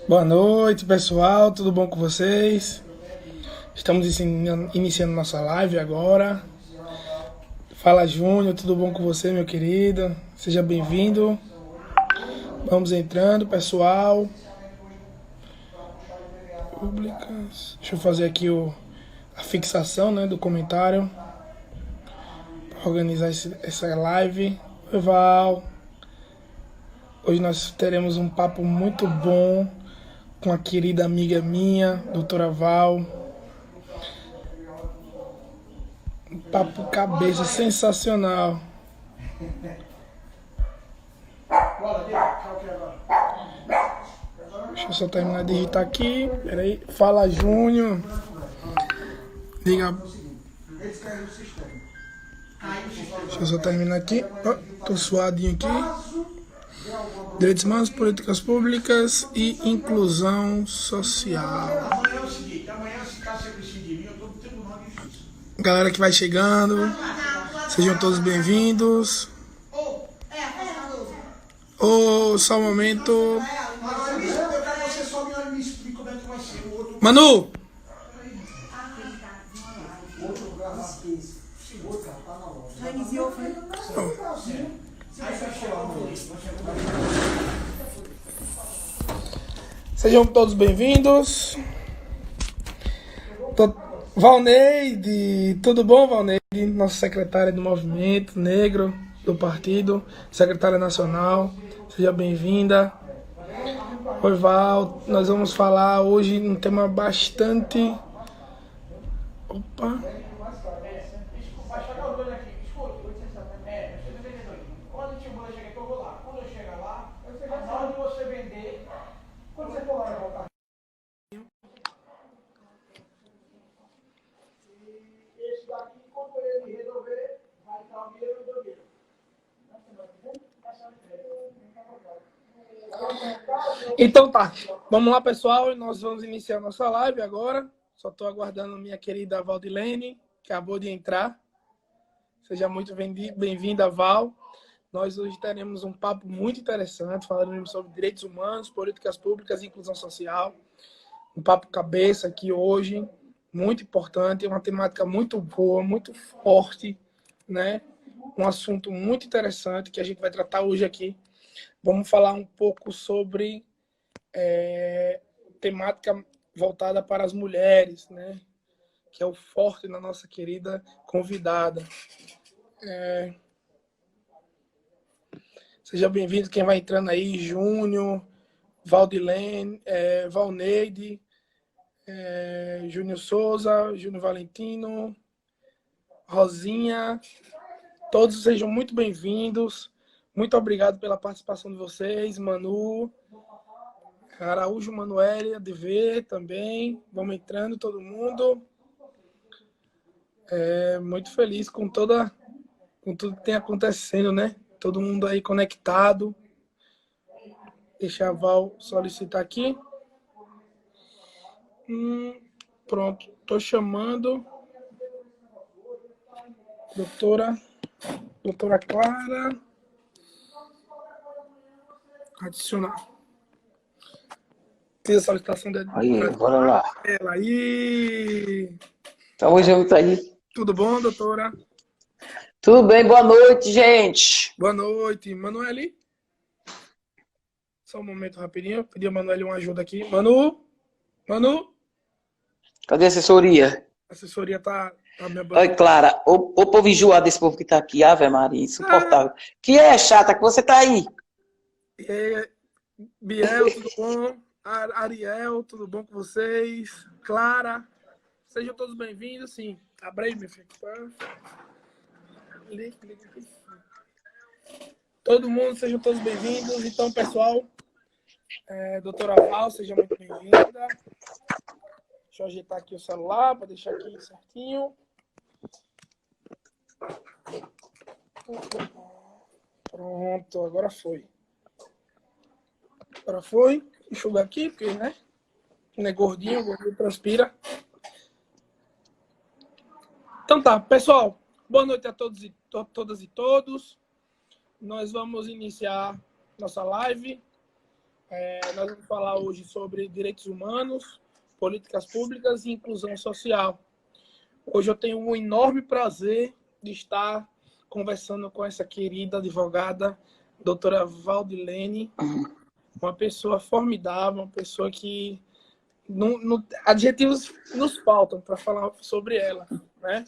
Boa noite, pessoal. Tudo bom com vocês? Estamos iniciando nossa live agora. Fala, Júnior. Tudo bom com você, meu querido? Seja bem-vindo. Vamos entrando, pessoal. Públicas. Deixa eu fazer aqui a fixação, né, do comentário para organizar essa live. Oi, Val. Hoje nós teremos um papo muito bom com a querida amiga minha, doutora Val. Papo cabeça sensacional. Deixa eu só terminar de digitar aqui. Peraí. Fala, Júnior. Diga. Deixa eu só terminar aqui. Oh, tô suadinho aqui. Direitos humanos, políticas públicas e inclusão social. Galera que vai chegando, sejam todos bem-vindos. Só um momento. Manu! Sejam todos bem-vindos. Valneide, tudo bom, Valneide? Nossa secretária do Movimento Negro do Partido, secretária nacional, seja bem-vinda. Oi, Val, nós vamos falar hoje um tema bastante... Opa! Então tá, vamos lá, pessoal, nós vamos iniciar nossa live agora. Só estou aguardando minha querida Valdilene, que acabou de entrar. Seja muito bem-vinda, Val. Nós hoje teremos um papo muito interessante, falando sobre direitos humanos, políticas públicas e inclusão social. Um papo cabeça aqui hoje, muito importante, uma temática muito boa, muito forte, né? Um assunto muito interessante que a gente vai tratar hoje aqui. Vamos falar um pouco sobre temática voltada para as mulheres, né? Que é o forte na nossa querida convidada. Seja bem-vindo quem vai entrando aí, Júnior, Valdilene, Valneide, Júnior Souza, Júnior Valentino, Rosinha, todos sejam muito bem-vindos. Muito obrigado pela participação de vocês, Manu, Araújo, Manuela, DV também. Vamos entrando todo mundo. Muito feliz com tudo que tem acontecendo, né? Todo mundo aí conectado. Deixa a Val solicitar aqui. Pronto, tô chamando doutora Clara. Adicionar. Fiz a solicitação de Aí, bora lá. ela aí. Tamo junto aí. Tudo bom, doutora? Tudo bem, boa noite, gente. Boa noite. Manuele? Só um momento rapidinho. Pedi a Manuele uma ajuda aqui. Manu? Cadê a assessoria? A assessoria tá me abandonando. Oi, Clara, o povo enjoado desse povo que tá aqui, Ave Maria, insuportável. Que é chata que você tá aí? Biel, tudo bom? Ariel, tudo bom com vocês? Clara, sejam todos bem-vindos, sim. Abre aí, meu filho. Todo mundo, sejam todos bem-vindos. Então, pessoal, doutora Val, seja muito bem-vinda. Deixa eu ajeitar aqui o celular para deixar aqui certinho. Pronto, agora foi. Enxugar aqui, porque, né? Não é gordinho, gordinho transpira. Então tá, pessoal, boa noite a todos todas e todos. Nós vamos iniciar nossa live. Nós vamos falar hoje sobre direitos humanos, políticas públicas e inclusão social. Hoje eu tenho um enorme prazer de estar conversando com essa querida advogada, doutora Valdilene, uma pessoa formidável, uma pessoa que adjetivos nos faltam para falar sobre ela, né?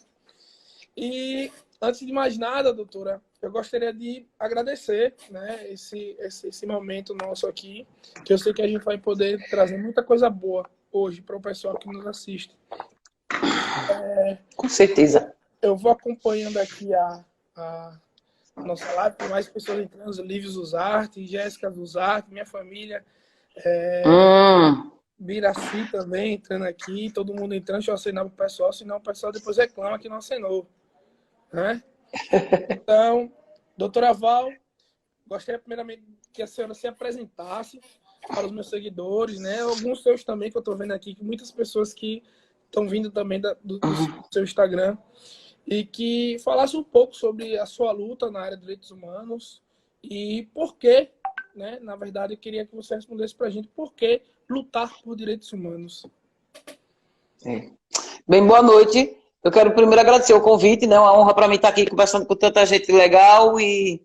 E antes de mais nada, doutora, eu gostaria de agradecer, né, esse momento nosso aqui, que eu sei que a gente vai poder trazer muita coisa boa hoje para o pessoal que nos assiste. Com certeza. Eu vou acompanhando aqui a nossa live, tem mais pessoas entrando, Lívios Uzarte, Jéssica Uzarte, minha família, Biraci também entrando aqui, todo mundo entrando, deixa eu acenar para o pessoal, senão o pessoal depois reclama que não acenou, né? Então, doutora Val, gostaria primeiramente que a senhora se apresentasse para os meus seguidores, né? Alguns seus também, que eu estou vendo aqui, que muitas pessoas que estão vindo também do seu Instagram, e que falasse um pouco sobre a sua luta na área de direitos humanos e por que, né? Na verdade, eu queria que você respondesse para a gente por que lutar por direitos humanos. Bem, boa noite. Eu quero primeiro agradecer o convite, né? Uma honra para mim estar aqui conversando com tanta gente legal e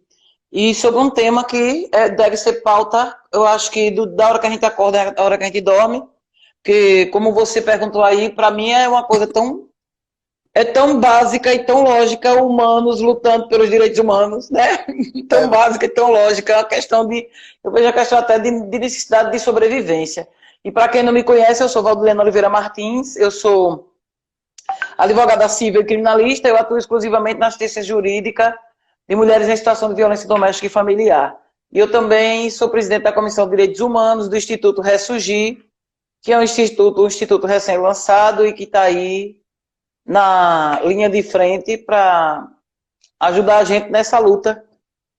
sobre um tema que deve ser pauta, eu acho que da hora que a gente acorda, da hora que a gente dorme, porque, como você perguntou aí, para mim é uma coisa tão básica e tão lógica, humanos lutando pelos direitos humanos, né? Tão básica e tão lógica, é uma questão eu vejo a questão até de necessidade de sobrevivência. E para quem não me conhece, eu sou Valdilene Oliveira Martins, eu sou advogada civil e criminalista, eu atuo exclusivamente na assistência jurídica de mulheres em situação de violência doméstica e familiar. E eu também sou presidente da Comissão de Direitos Humanos do Instituto Ressurgir, que é um instituto recém-lançado e que está aí na linha de frente para ajudar a gente nessa luta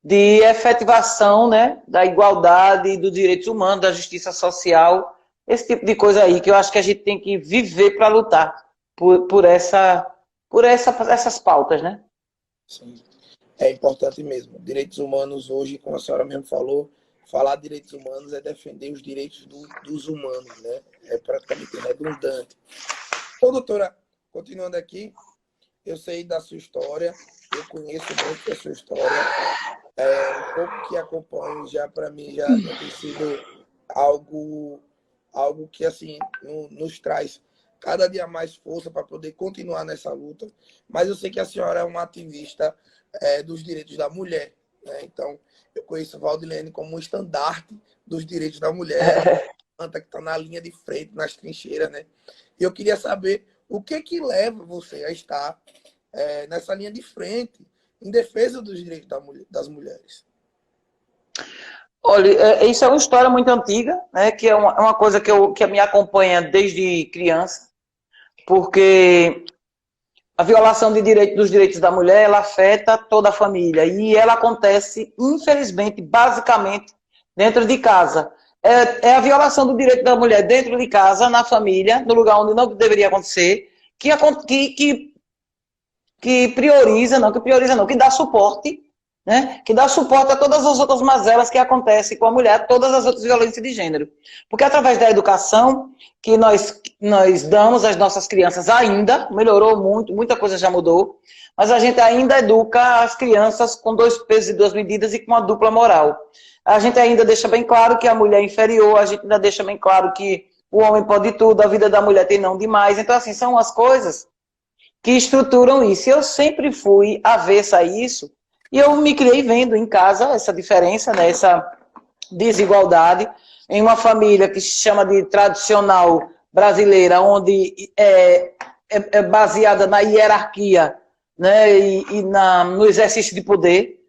de efetivação, né, da igualdade, dos direitos humanos, da justiça social, esse tipo de coisa aí, que eu acho que a gente tem que viver para lutar por essas pautas, né? Sim, é importante mesmo. Direitos humanos hoje, como a senhora mesmo falou, falar de direitos humanos é defender os direitos dos humanos, né? É praticamente redundante. Então, doutora, continuando aqui, eu sei da sua história, eu conheço muito da sua história, um pouco que acompanho já, para mim, já tem sido algo que, assim, nos traz cada dia mais força para poder continuar nessa luta, mas eu sei que a senhora é uma ativista dos direitos da mulher, né? Então, eu conheço a Valdilene como um estandarte dos direitos da mulher, que está na linha de frente, nas trincheiras, né? E eu queria saber o que leva você a estar nessa linha de frente em defesa dos direitos das mulheres. Olha, isso é uma história muito antiga, né? Que é uma coisa que me acompanha desde criança, porque a violação dos direitos da mulher, ela afeta toda a família e ela acontece, infelizmente, basicamente, dentro de casa. É a violação do direito da mulher dentro de casa, na família, no lugar onde não deveria acontecer, que dá suporte, né? Que dá suporte a todas as outras mazelas que acontecem com a mulher, todas as outras violências de gênero. Porque através da educação que nós damos às nossas crianças ainda, melhorou muito, muita coisa já mudou, mas a gente ainda educa as crianças com 2 pesos e 2 medidas e com uma dupla moral. A gente ainda deixa bem claro que a mulher é inferior, a gente ainda deixa bem claro que o homem pode tudo, a vida da mulher tem não demais. Então, assim, são as coisas que estruturam isso. Eu sempre fui avessa a isso, e eu me criei vendo em casa essa diferença, né, essa desigualdade, em uma família que se chama de tradicional brasileira, onde é baseada na hierarquia, né, e no exercício de poder,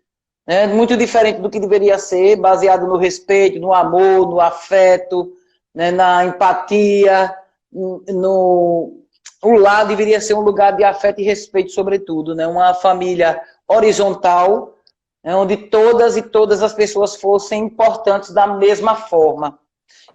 né, muito diferente do que deveria ser, baseado no respeito, no amor, no afeto, né, na empatia, o lar deveria ser um lugar de afeto e respeito, sobretudo, né, uma família horizontal, onde todas as pessoas fossem importantes da mesma forma.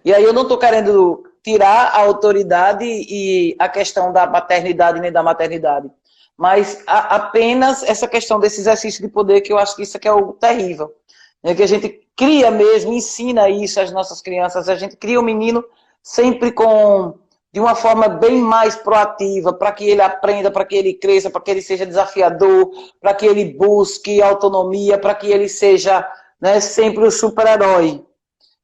E aí eu não estou querendo tirar a autoridade e a questão da paternidade nem da maternidade, mas apenas essa questão desse exercício de poder, que eu acho que isso aqui é o terrível. né, que a gente cria mesmo, ensina isso às nossas crianças, a gente cria o menino sempre de uma forma bem mais proativa, para que ele aprenda, para que ele cresça, para que ele seja desafiador, para que ele busque autonomia, para que ele seja, né, sempre o super-herói.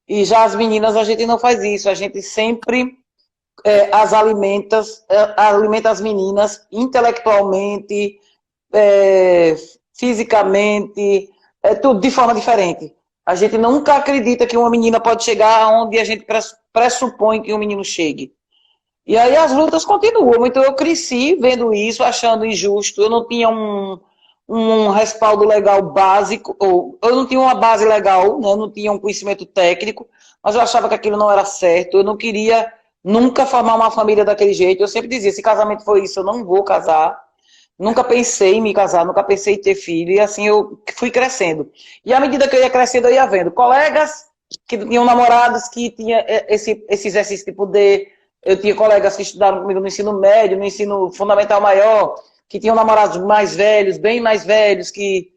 E já as meninas, a gente não faz isso, a gente sempre alimenta as meninas intelectualmente, fisicamente, tudo de forma diferente. A gente nunca acredita que uma menina pode chegar onde a gente pressupõe que um menino chegue. E aí as lutas continuam. Então eu cresci vendo isso, achando injusto. Eu não tinha um respaldo legal básico, ou eu não tinha uma base legal, né? Eu não tinha um conhecimento técnico, mas eu achava que aquilo não era certo. Eu não queria nunca formar uma família daquele jeito. Eu sempre dizia, se casamento for isso, eu não vou casar. Nunca pensei em me casar, nunca pensei em ter filho, e assim eu fui crescendo. E à medida que eu ia crescendo, eu ia vendo colegas que tinham namorados que tinham esse exercício de poder. Eu tinha colegas que estudaram comigo no ensino médio, no ensino fundamental maior, que tinham namorados mais velhos, bem mais velhos, que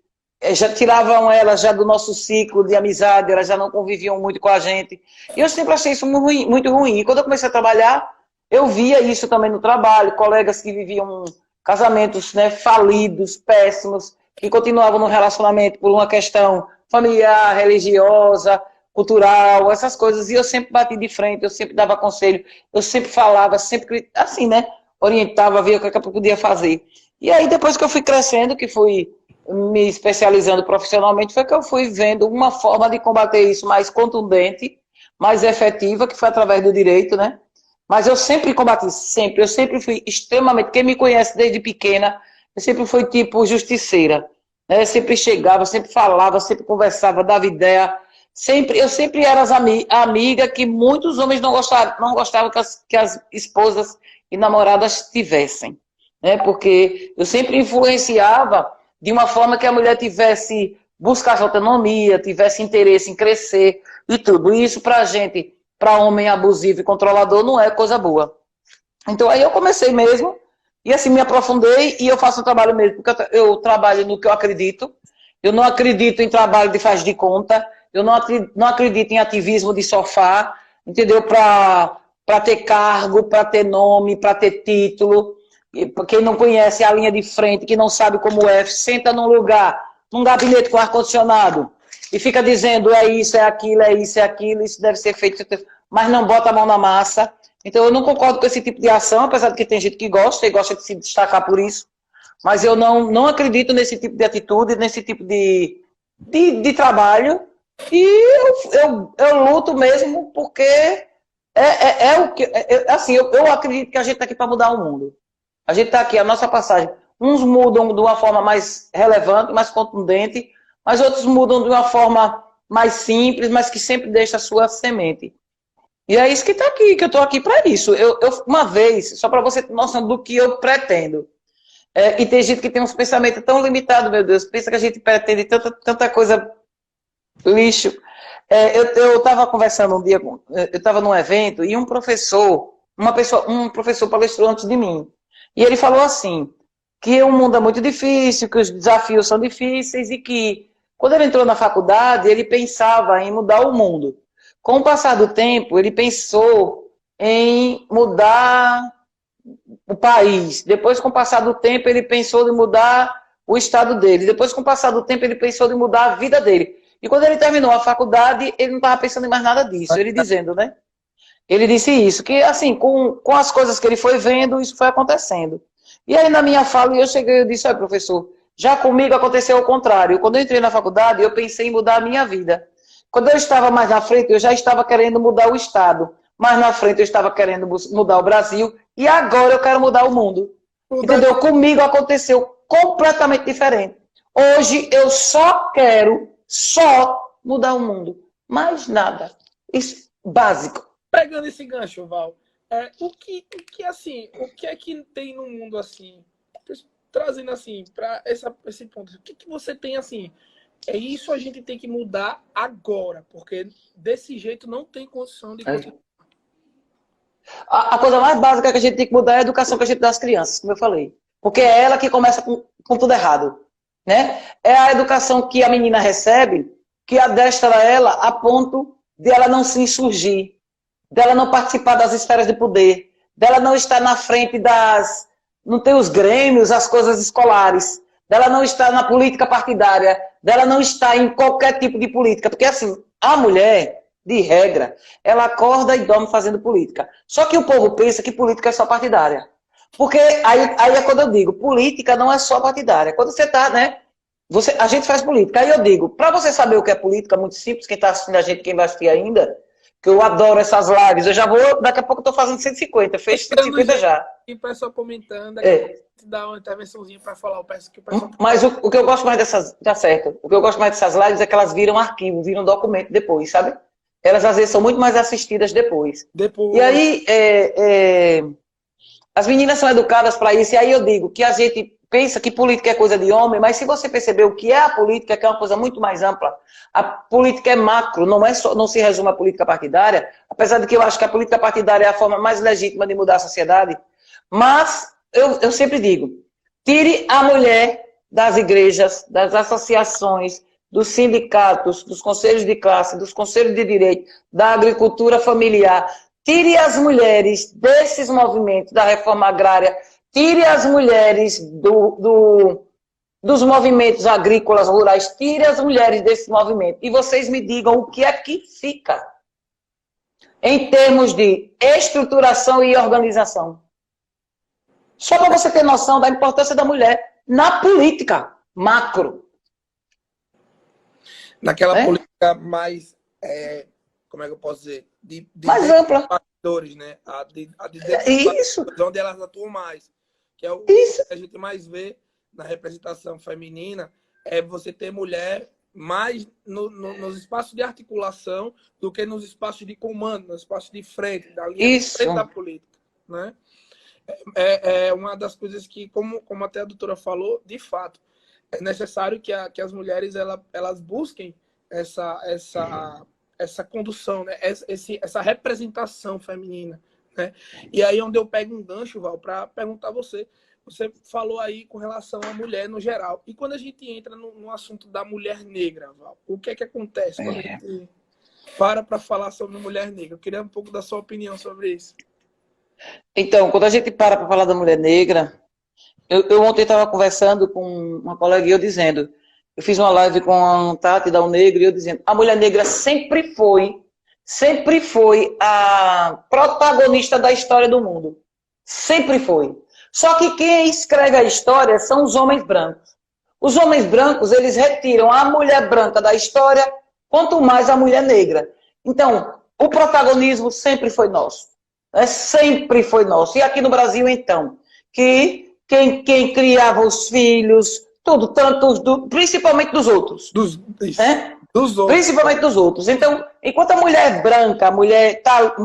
já tiravam elas já do nosso ciclo de amizade, elas já não conviviam muito com a gente. E eu sempre achei isso muito ruim. E quando eu comecei a trabalhar, eu via isso também no trabalho, colegas que viviam casamentos, né, falidos, péssimos, que continuavam no relacionamento por uma questão familiar, religiosa, cultural, essas coisas. E eu sempre bati de frente, eu sempre dava conselho, eu sempre falava, sempre, assim, né, orientava, via o que eu podia fazer. E aí, depois que eu fui crescendo, que fui me especializando profissionalmente, foi que eu fui vendo uma forma de combater isso mais contundente, mais efetiva, que foi através do direito, né? Mas eu sempre combati, sempre. Eu sempre fui extremamente... Quem me conhece desde pequena, eu sempre fui tipo justiceira. Né? Eu sempre chegava, sempre falava, sempre conversava, dava ideia. Eu sempre era a amiga que muitos homens não gostavam que as esposas e namoradas tivessem. Né? Porque eu sempre influenciava de uma forma que a mulher buscasse autonomia, tivesse interesse em crescer e tudo. E isso pra gente... para homem abusivo e controlador, não é coisa boa. Então, aí eu comecei mesmo, e assim, me aprofundei, e eu faço um trabalho mesmo, porque eu trabalho no que eu acredito. Eu não acredito em trabalho de faz de conta, eu não acredito em ativismo de sofá, entendeu? Para ter cargo, para ter nome, para ter título. E quem não conhece a linha de frente, que não sabe como senta num gabinete com ar-condicionado, e fica dizendo é isso, isso deve ser feito, mas não bota a mão na massa. Então eu não concordo com esse tipo de ação, apesar de que tem gente que gosta e gosta de se destacar por isso, mas eu não acredito nesse tipo de atitude, nesse tipo de trabalho, e eu luto mesmo porque o que... assim, eu acredito que a gente está aqui para mudar o mundo. A gente está aqui, a nossa passagem, uns mudam de uma forma mais relevante, mais contundente, mas outros mudam de uma forma mais simples, mas que sempre deixa a sua semente. E é isso que está aqui, que eu estou aqui para isso. Uma vez, só para você ter noção do que eu pretendo. E tem gente que tem uns pensamentos tão limitados, meu Deus, pensa que a gente pretende tanta coisa lixo. Eu estava conversando um dia, eu estava num evento, e um professor palestrou antes de mim. E ele falou assim, que o mundo é muito difícil, que os desafios são difíceis e que quando ele entrou na faculdade, ele pensava em mudar o mundo. Com o passar do tempo, ele pensou em mudar o país. Depois, com o passar do tempo, ele pensou em mudar o estado dele. Depois, com o passar do tempo, ele pensou em mudar a vida dele. E quando ele terminou a faculdade, ele não estava pensando em mais nada disso. Ele dizendo, né? Ele disse isso, que assim, com as coisas que ele foi vendo, isso foi acontecendo. E aí, na minha fala, eu cheguei e disse, olha, professor, já comigo aconteceu o contrário. Quando eu entrei na faculdade, eu pensei em mudar a minha vida. Quando eu estava mais na frente, eu já estava querendo mudar o Estado. Mais na frente, eu estava querendo mudar o Brasil. E agora eu quero mudar o mundo. Entendeu? Comigo aconteceu completamente diferente. Hoje, eu só quero mudar o mundo. Mais nada. Isso, básico. Pegando esse gancho, Val, o que é que tem no mundo assim, trazendo assim para esse ponto, o que você tem assim, isso a gente tem que mudar agora, porque desse jeito não tem condição de continuar. A coisa mais básica que a gente tem que mudar é a educação que a gente dá às crianças, como eu falei, porque é ela que começa com tudo errado, né? É a educação que a menina recebe, que adestra ela a ponto de ela não se insurgir, dela não participar das esferas de poder, dela não estar na frente das... não ter os grêmios, as coisas escolares, dela não estar na política partidária, dela não estar em qualquer tipo de política. Porque, assim, a mulher, de regra, ela acorda e dorme fazendo política. Só que o povo pensa que política é só partidária. Porque aí é quando eu digo, política não é só partidária. Quando você está, né? A gente faz política. Aí eu digo, para você saber o que é política, muito simples, quem está assistindo a gente, quem vai assistir ainda, que eu adoro essas lives, eu já vou, daqui a pouco eu estou fazendo 150, fez 150 já. E o pessoal comentando, aqui, dá uma intervençãozinha para falar, eu peço que o pessoal... Mas o que eu gosto mais dessas, tá certo, o que eu gosto mais dessas lives é que elas viram arquivo, viram documento depois, sabe? Elas às vezes são muito mais assistidas depois. E aí, as meninas são educadas para isso, e aí eu digo que a gente pensa que política é coisa de homem, mas se você perceber o que é a política, que é uma coisa muito mais ampla, a política é macro, não se resume à política partidária, apesar de que eu acho que a política partidária é a forma mais legítima de mudar a sociedade, mas eu sempre digo, tire a mulher das igrejas, das associações, dos sindicatos, dos conselhos de classe, dos conselhos de direito, da agricultura familiar, tire as mulheres desses movimentos da reforma agrária, tire as mulheres dos movimentos agrícolas rurais, tire as mulheres desse movimento. E vocês me digam o que é que fica em termos de estruturação e organização. Só para você ter noção da importância da mulher na política macro. Naquela política mais, como é que eu posso dizer? Mais ampla. Né? Isso. Onde elas atuam mais. Que é o que a gente mais vê na representação feminina, é você ter mulher mais nos espaços de articulação do que nos espaços de comando, nos espaços de frente, da linha de frente da política. Né? É uma das coisas que, como até a doutora falou, de fato, é necessário que as mulheres elas busquem essa condução, né? essa representação feminina. Né? E aí onde eu pego um gancho, Val, para perguntar a você. Você falou aí com relação à mulher no geral. E quando a gente entra no assunto da mulher negra, Val, o que é que acontece quando a gente para falar sobre mulher negra? Eu queria um pouco da sua opinião sobre isso. Então, quando a gente para falar da mulher negra, eu ontem estava conversando com uma colega e eu dizendo, eu fiz uma live com a Tati da Negro e eu dizendo, a mulher negra sempre foi a protagonista da história do mundo. Sempre foi. Só que quem escreve a história são os homens brancos. Os homens brancos, eles retiram a mulher branca da história, quanto mais a mulher negra. Então, o protagonismo sempre foi nosso. Sempre foi nosso. E aqui no Brasil, então, que quem criava os filhos, tudo, tanto principalmente dos outros. Dos outros. Principalmente dos outros. Então, enquanto a mulher branca,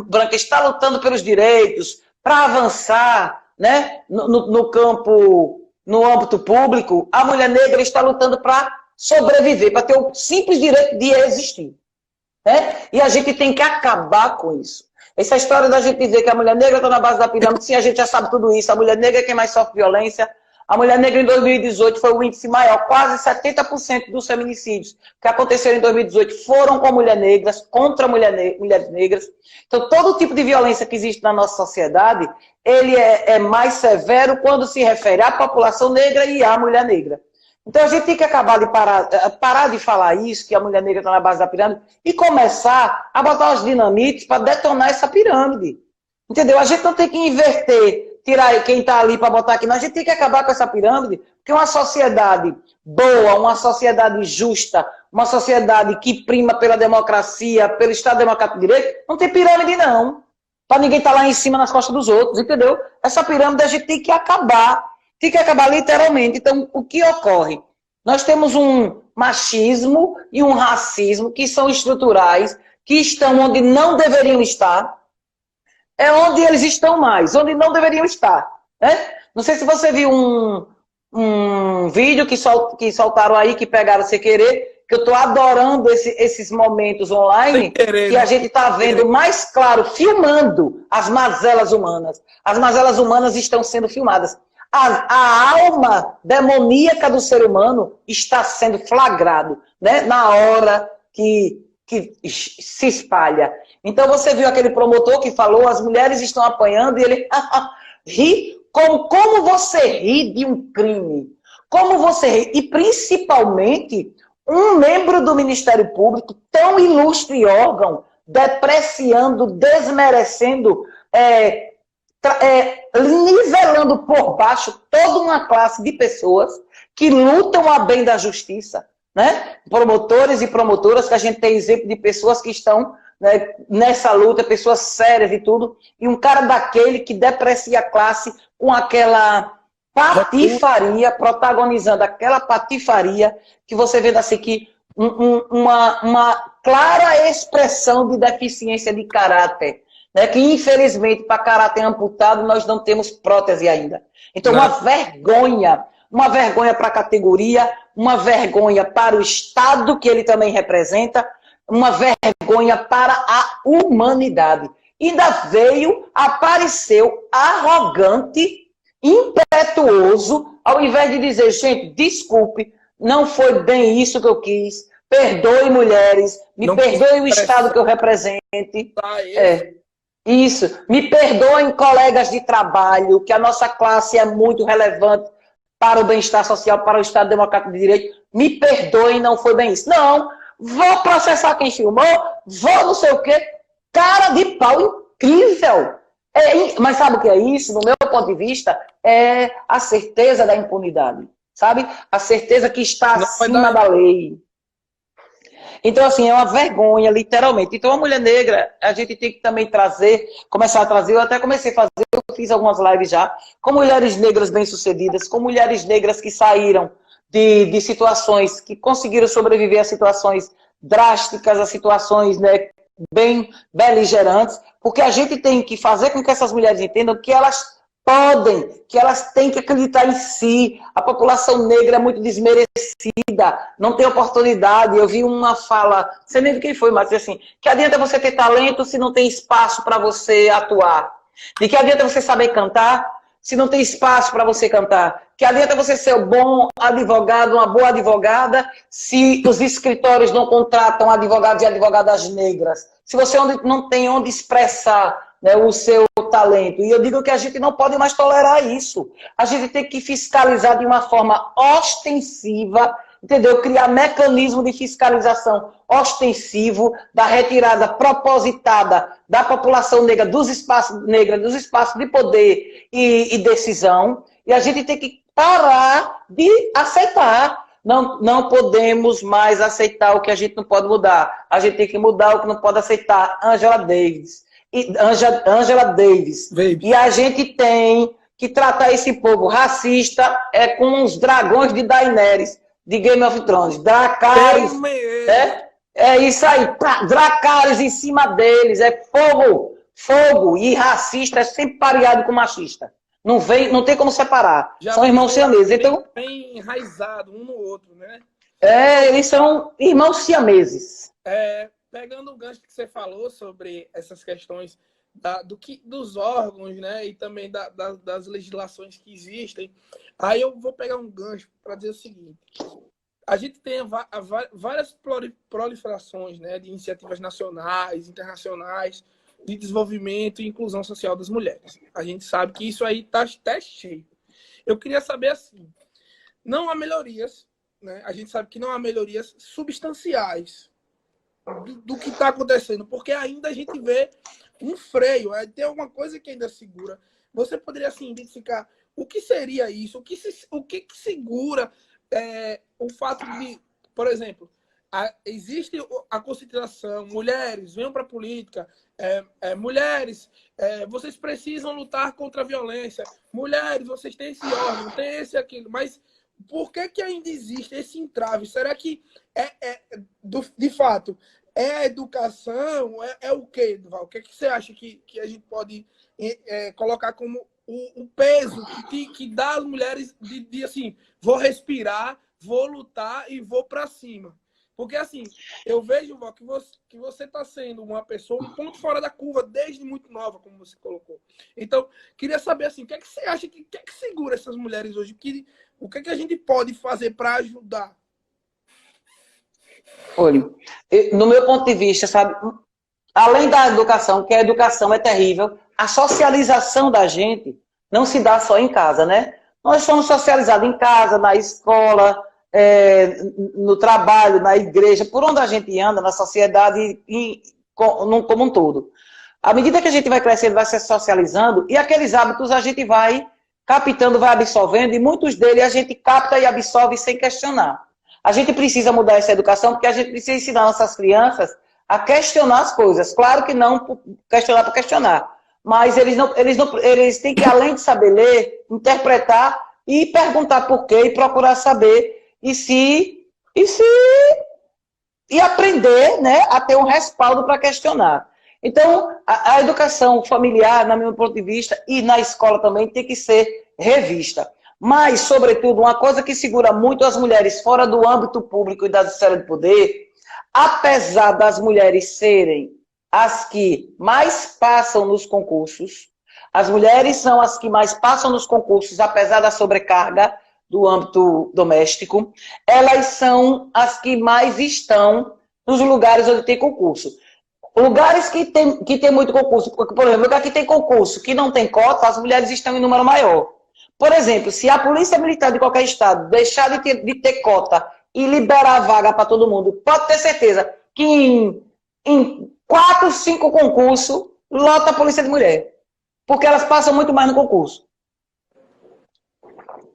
branca está lutando pelos direitos, para avançar, né, no campo, no âmbito público, a mulher negra está lutando para sobreviver, para ter o simples direito de existir. Né? E a gente tem que acabar com isso. Essa história da gente dizer que a mulher negra está na base da pirâmide, sim, a gente já sabe tudo isso. A mulher negra é quem mais sofre violência. A mulher negra em 2018 foi o índice maior, quase 70% dos feminicídios que aconteceram em 2018 foram com mulheres negras, contra mulheres negras. Então, todo tipo de violência que existe na nossa sociedade, ele é mais severo quando se refere à população negra e à mulher negra. Então, a gente tem que acabar de parar de falar isso, que a mulher negra está na base da pirâmide, e começar a botar os dinamites para detonar essa pirâmide. Entendeu? A gente não tem que inverter, tirar quem está ali para botar aqui, não. A gente tem que acabar com essa pirâmide, porque uma sociedade boa, uma sociedade justa, uma sociedade que prima pela democracia, pelo Estado Democrático de Direito, não tem pirâmide, não. Para ninguém estar lá em cima nas costas dos outros, entendeu? Essa pirâmide a gente tem que acabar. Tem que acabar literalmente. Então, o que ocorre? Nós temos um machismo e um racismo que são estruturais, que estão onde não deveriam estar. É onde eles estão mais, onde não deveriam estar. Né? Não sei se você viu um vídeo que soltaram aí, que pegaram sem querer, que eu estou adorando esses momentos online, que a gente está vendo mais claro, filmando as mazelas humanas. As mazelas humanas estão sendo filmadas. A alma demoníaca do ser humano está sendo flagrado, né? Na hora que se espalha. Então, você viu aquele promotor que falou, as mulheres estão apanhando, e ele ri. Como você ri de um crime? Como você ri? E, principalmente, um membro do Ministério Público, tão ilustre órgão, depreciando, desmerecendo, nivelando por baixo toda uma classe de pessoas que lutam a bem da justiça, né? Promotores e promotoras, que a gente tem exemplo de pessoas que estão, né, nessa luta, pessoas sérias e tudo, e um cara daquele que deprecia a classe com aquela patifaria, protagonizando aquela patifaria que você vê assim que uma clara expressão de deficiência de caráter, né, que infelizmente para caráter amputado nós não temos prótese ainda. Então uma vergonha para a categoria, uma vergonha para o Estado que ele também representa, uma vergonha para a humanidade. Ainda apareceu arrogante, impetuoso, ao invés de dizer, gente, desculpe, não foi bem isso que eu quis, perdoe mulheres, me perdoe o Estado que eu represente. Isso, me perdoem colegas de trabalho, que a nossa classe é muito relevante para o bem-estar social, para o Estado Democrático de Direito, me perdoem, não foi bem isso. Não, vou processar quem filmou, vou não sei o quê, cara de pau incrível. Mas sabe o que é isso? No meu ponto de vista, é a certeza da impunidade, sabe? A certeza que está acima da lei. Então, assim, é uma vergonha, literalmente. Então, a mulher negra, a gente tem que também começar a trazer, eu até comecei a fazer, eu fiz algumas lives já, com mulheres negras bem-sucedidas, com mulheres negras que saíram de situações, que conseguiram sobreviver a situações drásticas, a situações, né, bem beligerantes, porque a gente tem que fazer com que essas mulheres entendam que elas podem, que elas têm que acreditar em si. A população negra é muito desmerecida, não tem oportunidade. Eu vi uma fala, não sei nem de quem foi, mas assim, que adianta você ter talento se não tem espaço para você atuar? De que adianta você saber cantar se não tem espaço para você cantar? Que adianta você ser um bom advogado, uma boa advogada, se os escritórios não contratam advogados e advogadas negras? Se você não tem onde expressar, né, o seu talento. E eu digo que a gente não pode mais tolerar isso. A gente tem que fiscalizar de uma forma ostensiva, entendeu? Criar mecanismo de fiscalização ostensivo da retirada propositada da população negra dos espaços de poder e decisão. E a gente tem que parar de aceitar. Não podemos mais aceitar o que a gente não pode mudar. A gente tem que mudar o que não pode aceitar. Angela Davis. E a gente tem que tratar esse povo racista com os dragões de Daenerys, de Game of Thrones. Dracarys. É isso aí. Dracarys em cima deles. É fogo. Fogo. E racista é sempre pareado com machista. Não tem como separar. São irmãos siameses. Então, bem enraizado um no outro, né? Eles são irmãos siameses. Pegando o gancho que você falou sobre essas questões dos órgãos, né, e também das legislações que existem, aí eu vou pegar um gancho para dizer o seguinte: a gente tem várias proliferações, né, de iniciativas nacionais, internacionais, de desenvolvimento e inclusão social das mulheres. A gente sabe que isso aí está até cheio. Eu queria saber assim, não há melhorias, né? A gente sabe que não há melhorias substanciais do que está acontecendo, porque ainda a gente vê um freio, tem alguma coisa que ainda segura. Você poderia assim identificar o que seria isso, o que segura o fato de, por exemplo, existe a conscientização, mulheres, venham para a política, mulheres, vocês precisam lutar contra a violência, mulheres, vocês têm esse órgão, tem esse e aquilo, mas por que ainda existe esse entrave? Será que de fato, a educação? O quê, Duval? O que você acha que a gente pode colocar como o peso que dá às mulheres de assim, vou respirar, vou lutar e vou para cima? Porque assim, eu vejo, Duval, que você está sendo uma pessoa, um ponto fora da curva desde muito nova, como você colocou. Então, queria saber assim, o que você acha que segura essas mulheres hoje? O que a gente pode fazer para ajudar? Olha, no meu ponto de vista, sabe, além da educação, que a educação é terrível, a socialização da gente não se dá só em casa, né? Nós somos socializados em casa, na escola, no trabalho, na igreja, por onde a gente anda, na sociedade, como um todo. À medida que a gente vai crescendo, vai se socializando, e aqueles hábitos a gente vai captando, vai absorvendo, e muitos deles a gente capta e absorve sem questionar. A gente precisa mudar essa educação, porque a gente precisa ensinar nossas crianças a questionar as coisas. Claro que não questionar por questionar, mas eles têm que, além de saber ler, interpretar e perguntar por quê e procurar saber e aprender, né, a ter um respaldo para questionar. Então, a educação familiar, no meu ponto de vista, e na escola também, tem que ser revista. Mas, sobretudo, uma coisa que segura muito as mulheres fora do âmbito público e da esfera de poder, apesar das mulheres serem as que mais passam nos concursos, as mulheres são as que mais passam nos concursos, apesar da sobrecarga do âmbito doméstico, elas são as que mais estão nos lugares onde tem concurso. Lugares que tem muito concurso, porque, por exemplo, lugar que tem concurso, que não tem cota, as mulheres estão em número maior. Por exemplo, se a polícia militar de qualquer estado deixar de ter cota e liberar a vaga para todo mundo, pode ter certeza que em 4, 5 concursos, lota a polícia de mulher. Porque elas passam muito mais no concurso.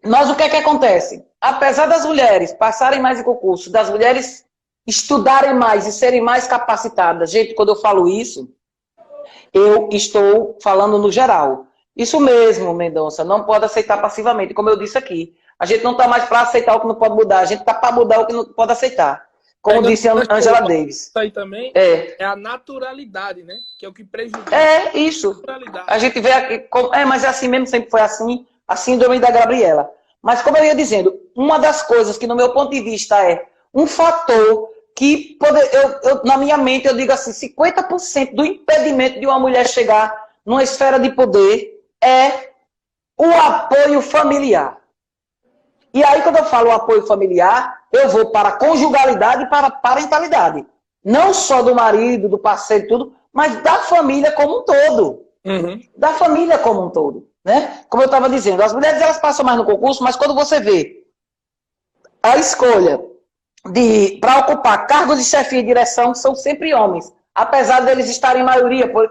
Mas o que é que acontece? Apesar das mulheres passarem mais em concurso, das mulheres estudarem mais e serem mais capacitadas, gente, quando eu falo isso, eu estou falando no geral. Isso mesmo, Mendonça, não pode aceitar passivamente, como eu disse aqui. A gente não está mais para aceitar o que não pode mudar, a gente está para mudar o que não pode aceitar. Como disse a Angela Davis. Isso aí também é a naturalidade, né? Que é o que prejudica. É, isso. A gente vê aqui, mas é assim mesmo, sempre foi assim, a síndrome da Gabriela. Mas como eu ia dizendo, uma das coisas que no meu ponto de vista é um fator que, na minha mente, eu digo assim, 50% do impedimento de uma mulher chegar numa esfera de poder é o apoio familiar. E aí, quando eu falo apoio familiar, eu vou para a conjugalidade e para a parentalidade. Não só do marido, do parceiro e tudo, mas da família como um todo. Uhum. Da família como um todo. Né? Como eu estava dizendo, as mulheres elas passam mais no concurso, mas quando você vê a escolha para ocupar cargos de chefia e direção, são sempre homens. Apesar deles estarem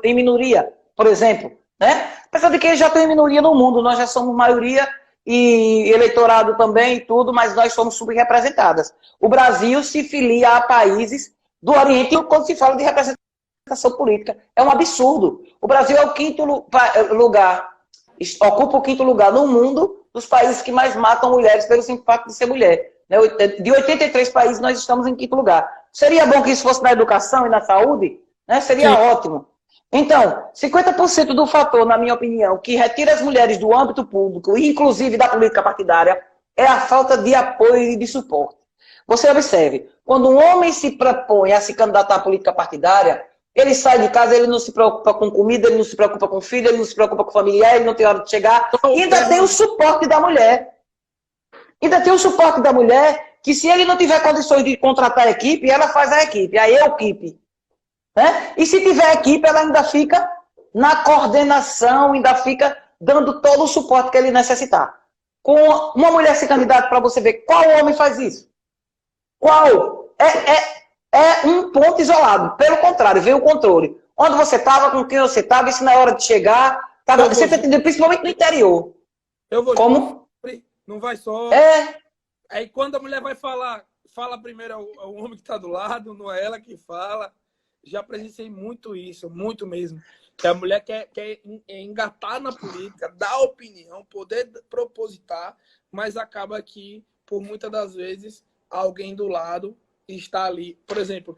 em minoria, por exemplo. Né? Apesar de que eles já estão em minoria no mundo, nós já somos maioria e eleitorado também e tudo, mas nós somos subrepresentadas. O Brasil se filia a países do Oriente quando se fala de representação política. É um absurdo. O Brasil é o 5º lugar, ocupa o 5º lugar no mundo dos países que mais matam mulheres pelo simples fato de ser mulher. De 83 países, nós estamos em 5º lugar. Seria bom que isso fosse na educação e na saúde? Né? Seria ótimo. Então, 50% do fator, na minha opinião, que retira as mulheres do âmbito público, inclusive da política partidária, é a falta de apoio e de suporte. Você observe, quando um homem se propõe a se candidatar à política partidária, ele sai de casa, ele não se preocupa com comida, ele não se preocupa com filho, ele não se preocupa com familiar, ele não tem hora de chegar. Ainda tem o suporte da mulher. Ainda tem o suporte da mulher, que se ele não tiver condições de contratar a equipe, ela faz a equipe, a equipe. Né? E se tiver equipe, ela ainda fica na coordenação, ainda fica dando todo o suporte que ele necessitar. Com uma mulher se candidata para você ver qual homem faz isso. Qual? É um ponto isolado. Pelo contrário, vem o controle. Onde você estava, com quem você estava, isso na hora de chegar. Você está entendendo? Principalmente no interior. Eu vou. Como? Não vai só. Aí quando a mulher vai falar, fala primeiro ao homem que está do lado, não é ela que fala. Já presenciei muito isso, muito mesmo. Que a mulher quer engatar na política, dar opinião, poder propositar, mas acaba que, por muitas das vezes, alguém do lado está ali. Por exemplo,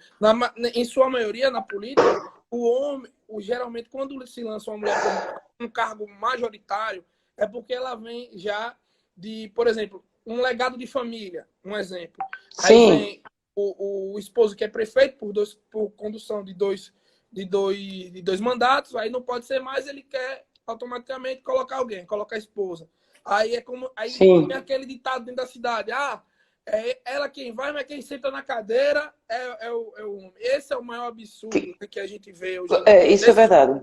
em sua maioria, na política, o homem, geralmente, quando se lança uma mulher com um cargo majoritário, é porque ela vem já de, por exemplo, um legado de família, um exemplo. Aí Sim. Vem o esposo que é prefeito por condução de dois mandatos, aí não pode ser mais, ele quer automaticamente colocar alguém, colocar a esposa. Aí é como aí tem aquele ditado dentro da cidade, É ela quem vai, mas quem senta na cadeira é o homem. Esse é o maior absurdo que a gente vê hoje em dia. Isso é verdade.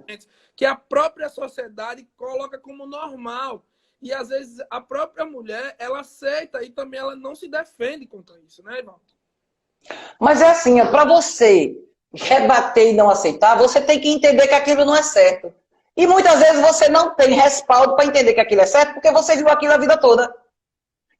Que a própria sociedade coloca como normal. E às vezes a própria mulher, ela aceita e também ela não se defende contra isso, né, Ivan? Mas é assim, para você rebater e não aceitar, você tem que entender que aquilo não é certo. E muitas vezes você não tem respaldo para entender que aquilo é certo, porque você viu aquilo a vida toda.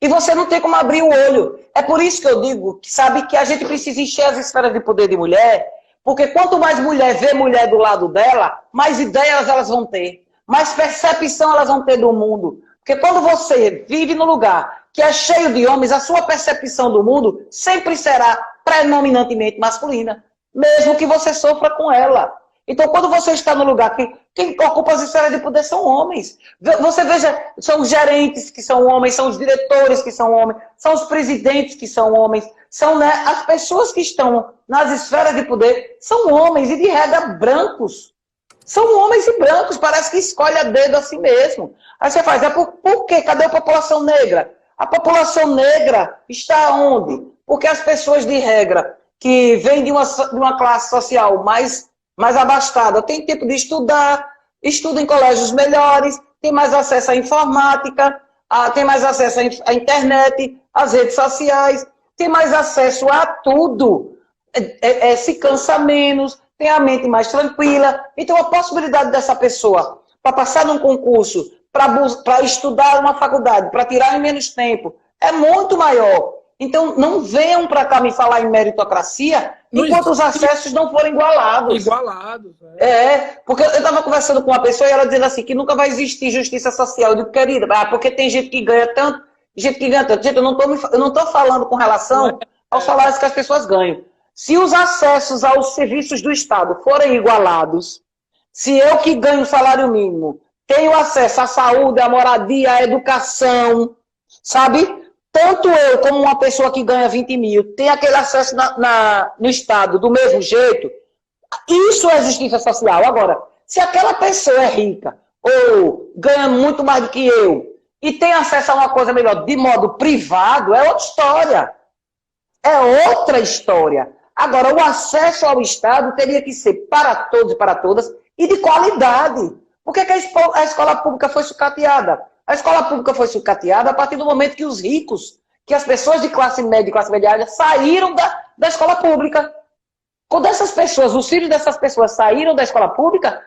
E você não tem como abrir o olho. É por isso que eu digo, sabe, que a gente precisa encher as esferas de poder de mulher, porque quanto mais mulher vê mulher do lado dela, mais ideias elas vão ter, mais percepção elas vão ter do mundo. Porque quando você vive no lugar que é cheio de homens, a sua percepção do mundo sempre será predominantemente masculina, mesmo que você sofra com ela. Então, quando você está no lugar que quem ocupa as esferas de poder são homens. Você veja, são os gerentes que são homens, são os diretores que são homens, são os presidentes que são homens, são, né, as pessoas que estão nas esferas de poder são homens e de regra brancos. São homens e brancos, parece que escolhe a dedo assim mesmo. Aí você faz, por quê? Cadê a população negra? A população negra está onde? Porque as pessoas de regra que vêm de uma classe social mais abastada têm tempo de estudar, estudam em colégios melhores, tem mais acesso à informática, tem mais acesso à internet, às redes sociais, tem mais acesso a tudo, se cansa menos, tem a mente mais tranquila. Então, a possibilidade dessa pessoa para passar num concurso, para estudar uma faculdade, para tirar em menos tempo, é muito maior. Então, não venham para cá me falar em meritocracia enquanto os acessos não forem igualados. Igualados. Porque eu estava conversando com uma pessoa e ela dizendo assim, que nunca vai existir justiça social. Eu digo, querida, porque tem gente que ganha tanto, gente que ganha tanto. Gente, eu não estou falando com relação aos salários que as pessoas ganham. Se os acessos aos serviços do Estado forem igualados, se eu que ganho o salário mínimo tenho acesso à saúde, à moradia, à educação, sabe? Tanto eu como uma pessoa que ganha 20 mil tem aquele acesso no Estado do mesmo jeito, isso é justiça social. Agora, se aquela pessoa é rica ou ganha muito mais do que eu e tem acesso a uma coisa melhor de modo privado, é outra história. É outra história. Agora, o acesso ao Estado teria que ser para todos e para todas e de qualidade. Por que a escola pública foi sucateada? A escola pública foi sucateada a partir do momento que os ricos, que as pessoas de classe média e classe média alta saíram da escola pública. Quando essas pessoas, os filhos dessas pessoas saíram da escola pública,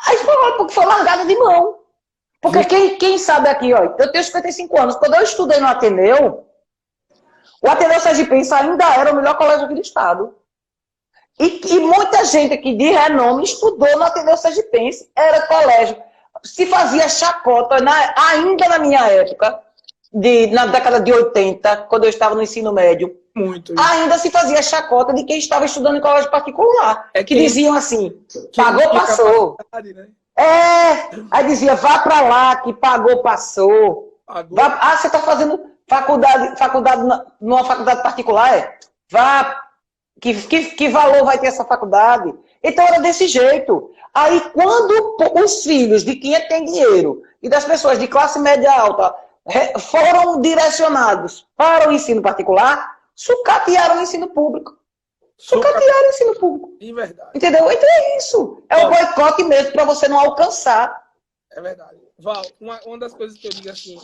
a escola pública foi largada de mão. Porque quem sabe aqui, ó, eu tenho 55 anos, quando eu estudei no Ateneu, o Ateneu Sergipense ainda era o melhor colégio aqui do estado. E muita gente aqui de renome estudou no Ateneu Sergipense, era colégio. Se fazia chacota, ainda na minha época, na década de 80, quando eu estava no ensino médio, ainda se fazia chacota de quem estava estudando em colégio particular. Que diziam assim, pagou, passou. Né? Aí dizia, vá para lá, que pagou, passou. Você está fazendo faculdade numa faculdade particular? Vá, que valor vai ter essa faculdade? Então era desse jeito. Aí quando os filhos de quem tem dinheiro e das pessoas de classe média alta foram direcionados para o ensino particular, sucatearam o ensino público. Sucatearam o ensino público. De verdade. Entendeu? Então é isso. É o boicote mesmo para você não alcançar. É verdade. Val, uma das coisas que eu digo assim,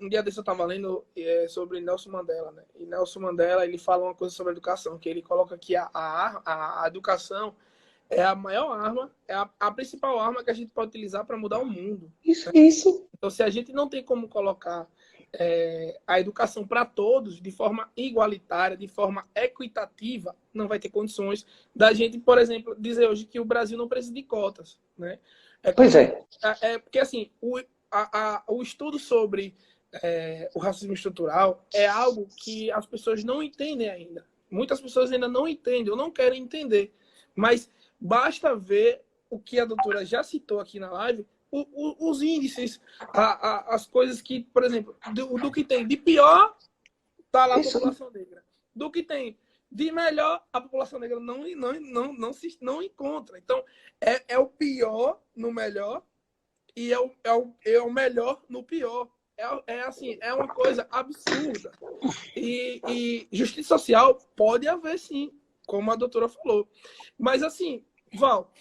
um dia desse eu estava lendo sobre Nelson Mandela, né? E Nelson Mandela, ele fala uma coisa sobre a educação, que ele coloca que a educação é a maior arma, é a principal arma que a gente pode utilizar para mudar o mundo. Isso. Então, se a gente não tem como colocar a educação para todos de forma igualitária, de forma equitativa, não vai ter condições da gente, por exemplo, dizer hoje que o Brasil não precisa de cotas, né? Pois é. Porque, assim, o estudo sobre o racismo estrutural é algo que as pessoas não entendem ainda. Muitas pessoas ainda não entendem ou não querem entender. Mas basta ver o que a doutora já citou aqui na live, os índices, as coisas que, por exemplo, do que tem de pior, está lá a população negra. Do que tem de melhor, a população negra não encontra. Então, é o pior no melhor e é o melhor no pior. assim, é uma coisa absurda. E justiça social pode haver, sim, como a doutora falou. Mas, assim, Val,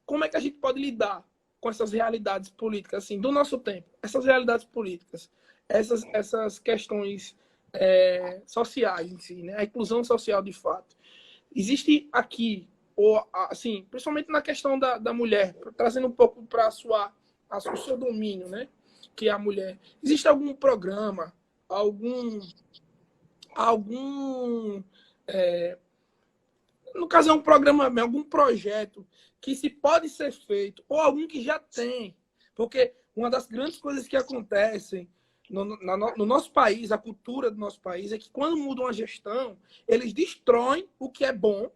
como é que a gente pode lidar com essas realidades políticas, assim, do nosso tempo? Essas realidades políticas, essas questões sociais em si, né? A inclusão social, de fato. Existe aqui, ou, assim, principalmente na questão da mulher, trazendo um pouco para o seu domínio, né? Que é a mulher. Existe algum programa, algum no caso é um programa, algum projeto que se pode ser feito, ou algum que já tem, porque uma das grandes coisas que acontecem no nosso país, a cultura do nosso país, é que quando mudam a gestão, eles destroem o que é bom,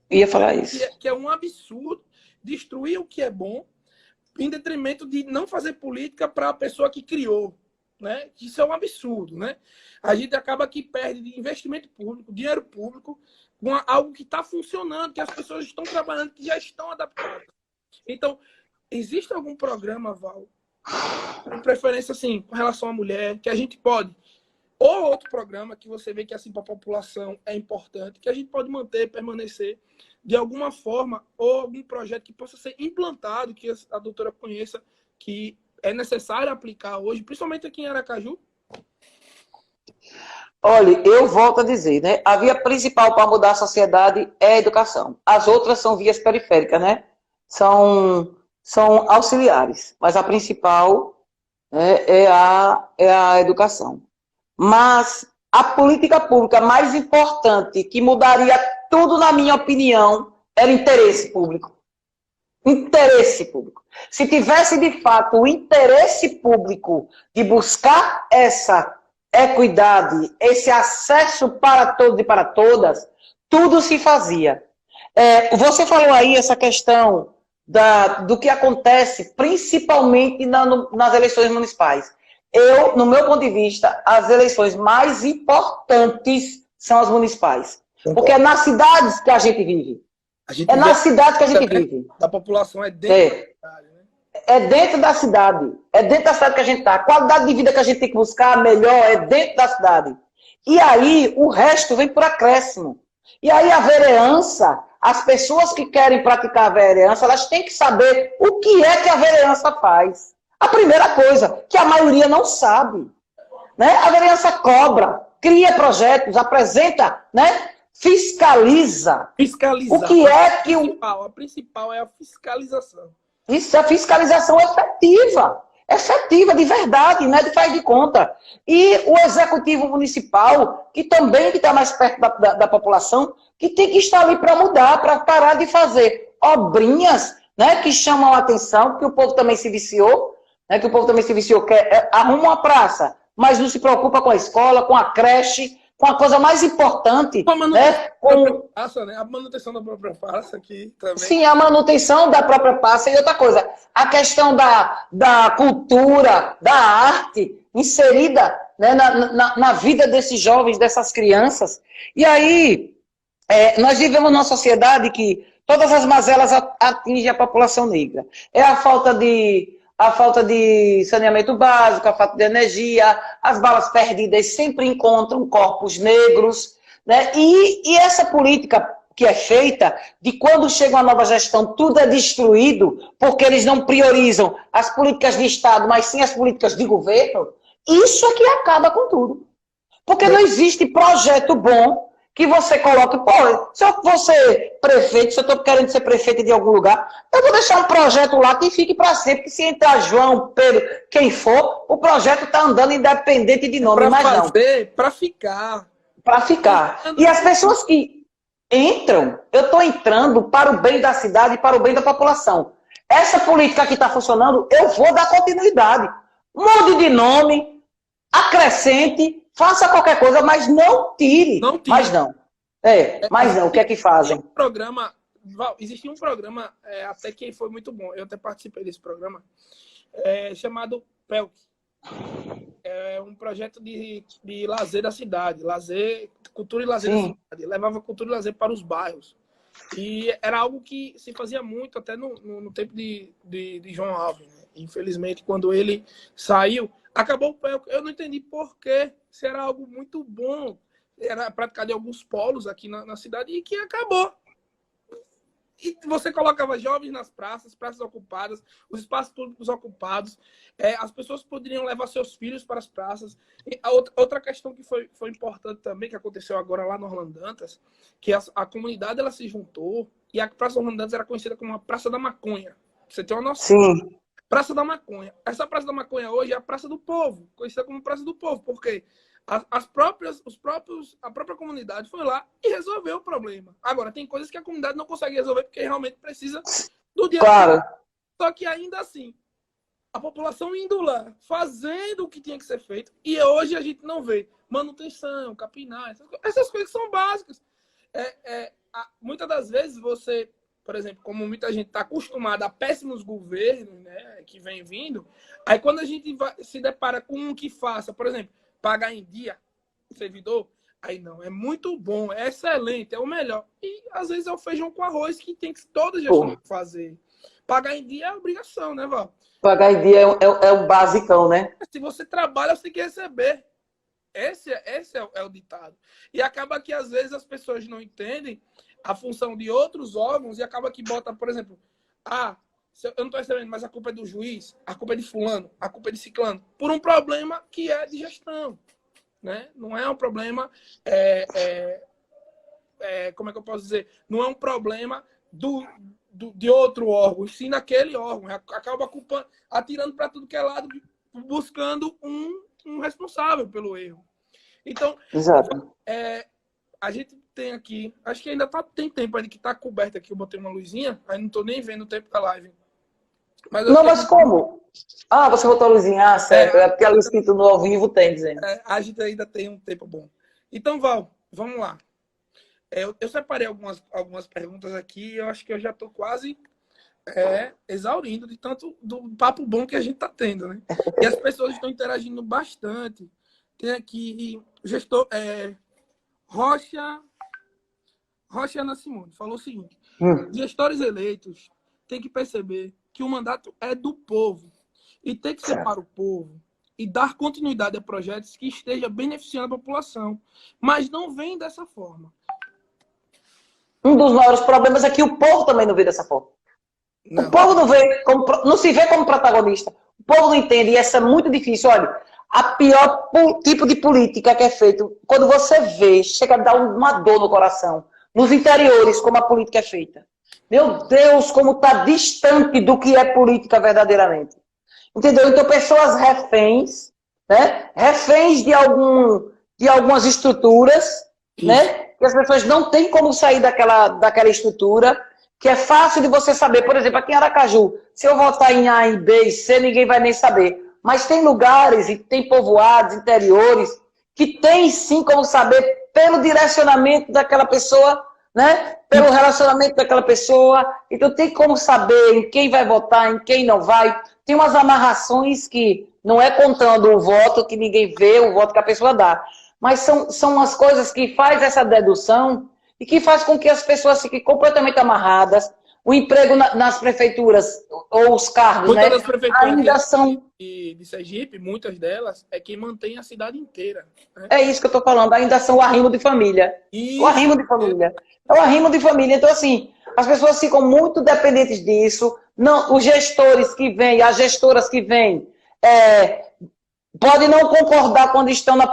Ia falar isso. que é um absurdo, destruir o que é bom, em detrimento de não fazer política para a pessoa que criou, né? Isso é um absurdo, né? A gente acaba que perde de investimento público, dinheiro público, com algo que está funcionando, que as pessoas estão trabalhando, que já estão adaptadas. Então, existe algum programa, Val, de preferência, assim, com relação à mulher, que a gente pode, ou outro programa que você vê que, assim, para a população é importante, que a gente pode manter, permanecer, de alguma forma, ou algum projeto que possa ser implantado, que a doutora conheça, que é necessário aplicar hoje, principalmente aqui em Aracaju? Olha, eu volto a dizer, né? A via principal para mudar a sociedade é a educação. As outras são vias periféricas, né? São auxiliares, mas a principal, né, é a educação. Mas a política pública mais importante, que mudaria tudo, na minha opinião, era interesse público. Interesse público. Se tivesse, de fato, o interesse público de buscar essa equidade, esse acesso para todos e para todas, tudo se fazia. Você falou aí essa questão do que acontece, principalmente nas eleições municipais. No meu ponto de vista, as eleições mais importantes são as municipais. Porque é nas cidades que a gente vive. É na cidade que a gente vive. Da população é dentro da cidade, né? É dentro da cidade. É dentro da cidade que a gente está. A qualidade de vida que a gente tem que buscar melhor é dentro da cidade. E aí, o resto vem por acréscimo. E aí, a vereança, as pessoas que querem praticar a vereança, elas têm que saber o que é que a vereança faz. A primeira coisa, que a maioria não sabe. Né? A vereança cobra, cria projetos, apresenta, né? Fiscaliza. Fiscalizar. O que é que a principal é a fiscalização. Isso é fiscalização efetiva. Efetiva, de verdade, né? De faz de conta. E o executivo municipal, que também está mais perto da população, que tem que estar ali para mudar, para parar de fazer obrinhas, né? Que chamam a atenção, que o povo também se viciou, né? Que o povo também se viciou, arruma uma praça, mas não se preocupa com a escola, com a creche, com a coisa mais importante, né? A manutenção da própria praça aqui também. Sim, a manutenção da própria praça. E outra coisa, a questão da cultura, da arte inserida, né, na vida desses jovens, dessas crianças. E aí, nós vivemos numa sociedade que todas as mazelas atingem a população negra. É a falta de saneamento básico, a falta de energia, as balas perdidas sempre encontram corpos negros, né? E essa política que é feita, de quando chega uma nova gestão, tudo é destruído, porque eles não priorizam as políticas de Estado, mas sim as políticas de governo, isso é que acaba com tudo. Porque não existe projeto bom que você coloque, pô, se eu vou ser prefeito, se eu estou querendo ser prefeito de algum lugar, eu vou deixar um projeto lá que fique para sempre, que se entrar João, Pedro, quem for, o projeto está andando independente de nome, mas não. Para ficar. Para ficar. E as pessoas que entram, eu estou entrando para o bem da cidade e para o bem da população. Essa política que está funcionando, eu vou dar continuidade. Mude de nome, acrescente, faça qualquer coisa, mas não tire. Não tire. Mas não. O que é que fazem? Existia um programa, até que foi muito bom. Eu até participei desse programa, chamado PELC. É um projeto de lazer da cidade. Cultura e lazer da cidade. Levava cultura e lazer para os bairros. E era algo que se fazia muito até no tempo de João Alves. Né? Infelizmente, quando ele saiu, acabou. Eu não entendi por quê. Se era algo muito bom, era praticado em alguns polos aqui na cidade e que acabou. E você colocava jovens nas praças ocupadas, os espaços públicos ocupados, as pessoas poderiam levar seus filhos para as praças. E outra questão que foi importante também, que aconteceu agora lá no Orlando Dantas, que a comunidade ela se juntou e a Praça Orlando Dantas era conhecida como a Praça da Maconha. Você tem uma noção? Sim. Praça da Maconha. Essa Praça da Maconha hoje é a Praça do Povo, conhecida como Praça do Povo, porque a própria comunidade foi lá e resolveu o problema. Agora, tem coisas que a comunidade não consegue resolver porque realmente precisa do dia a dia. Só que ainda assim, a população indo lá, fazendo o que tinha que ser feito, e hoje a gente não vê manutenção, capinar, essas coisas são básicas. Muitas das vezes você, por exemplo, como muita gente está acostumada a péssimos governos, né, que vem vindo, aí quando a gente se depara com um que faça, por exemplo, pagar em dia o servidor, aí não, é muito bom, é excelente, é o melhor. E às vezes é o feijão com arroz que tem que toda gestão fazer. Pagar em dia é obrigação, né, Val? Pagar em dia é o basicão, né? Se você trabalha, você tem que receber. Esse é o ditado. E acaba que às vezes as pessoas não entendem a função de outros órgãos e acaba que bota, por exemplo, eu não estou recebendo, mas a culpa é do juiz, a culpa é de fulano, a culpa é de ciclano, por um problema que é de gestão, né? Não é um problema, como é que eu posso dizer? Não é um problema de outro órgão, sim naquele órgão. Acaba culpando, atirando para tudo que é lado, buscando um responsável pelo erro. Então, exato. A gente tem aqui, acho que ainda tem tempo ainda que está coberto aqui, eu botei uma luzinha, aí não estou nem vendo o tempo da live. Mas como? Você botou a luzinha, certo. É porque a luz que tu no ao vivo tem, dizendo. A gente ainda tem um tempo bom. Então, Val, vamos lá. Eu separei algumas perguntas aqui e eu acho que eu já estou quase exaurindo de tanto do papo bom que a gente está tendo, né? E as pessoas estão interagindo bastante. Tem aqui o gestor Rocha Ana Simone falou o seguinte: gestores eleitos têm que perceber que o mandato é do povo e tem que ser para o povo e dar continuidade a projetos que estejam beneficiando a população, mas não vem dessa forma. Um dos maiores problemas é que o povo também não vê dessa forma. Não. O povo não se vê como protagonista. O povo não entende e isso é muito difícil. Olha, a pior tipo de política que é feito, quando você vê, chega a dar uma dor no coração. Nos interiores, como a política é feita. Meu Deus, como está distante do que é política verdadeiramente. Entendeu? Então, pessoas reféns, né? Reféns de algumas estruturas, né? Que as pessoas não têm como sair daquela estrutura, que é fácil de você saber. Por exemplo, aqui em Aracaju, se eu votar em A, em B e C, ninguém vai nem saber. Mas tem lugares e tem povoados, interiores, que tem sim como saber pelo direcionamento daquela pessoa, né? Pelo relacionamento daquela pessoa. Então tem como saber em quem vai votar, em quem não vai. Tem umas amarrações que não é contando o voto, que ninguém vê o voto que a pessoa dá. Mas são as coisas que faz essa dedução e que faz com que as pessoas fiquem completamente amarradas. O emprego nas prefeituras, ou os cargos, muitas né? Das prefeituras ainda são... de Sergipe, muitas delas, é quem mantém a cidade inteira. Né? É isso que eu estou falando, ainda são o arrimo de família. Isso. O arrimo de família. É o arrimo de família. Então, assim, as pessoas ficam muito dependentes disso. Não, os gestores que vêm, as gestoras que vêm, podem não concordar quando estão na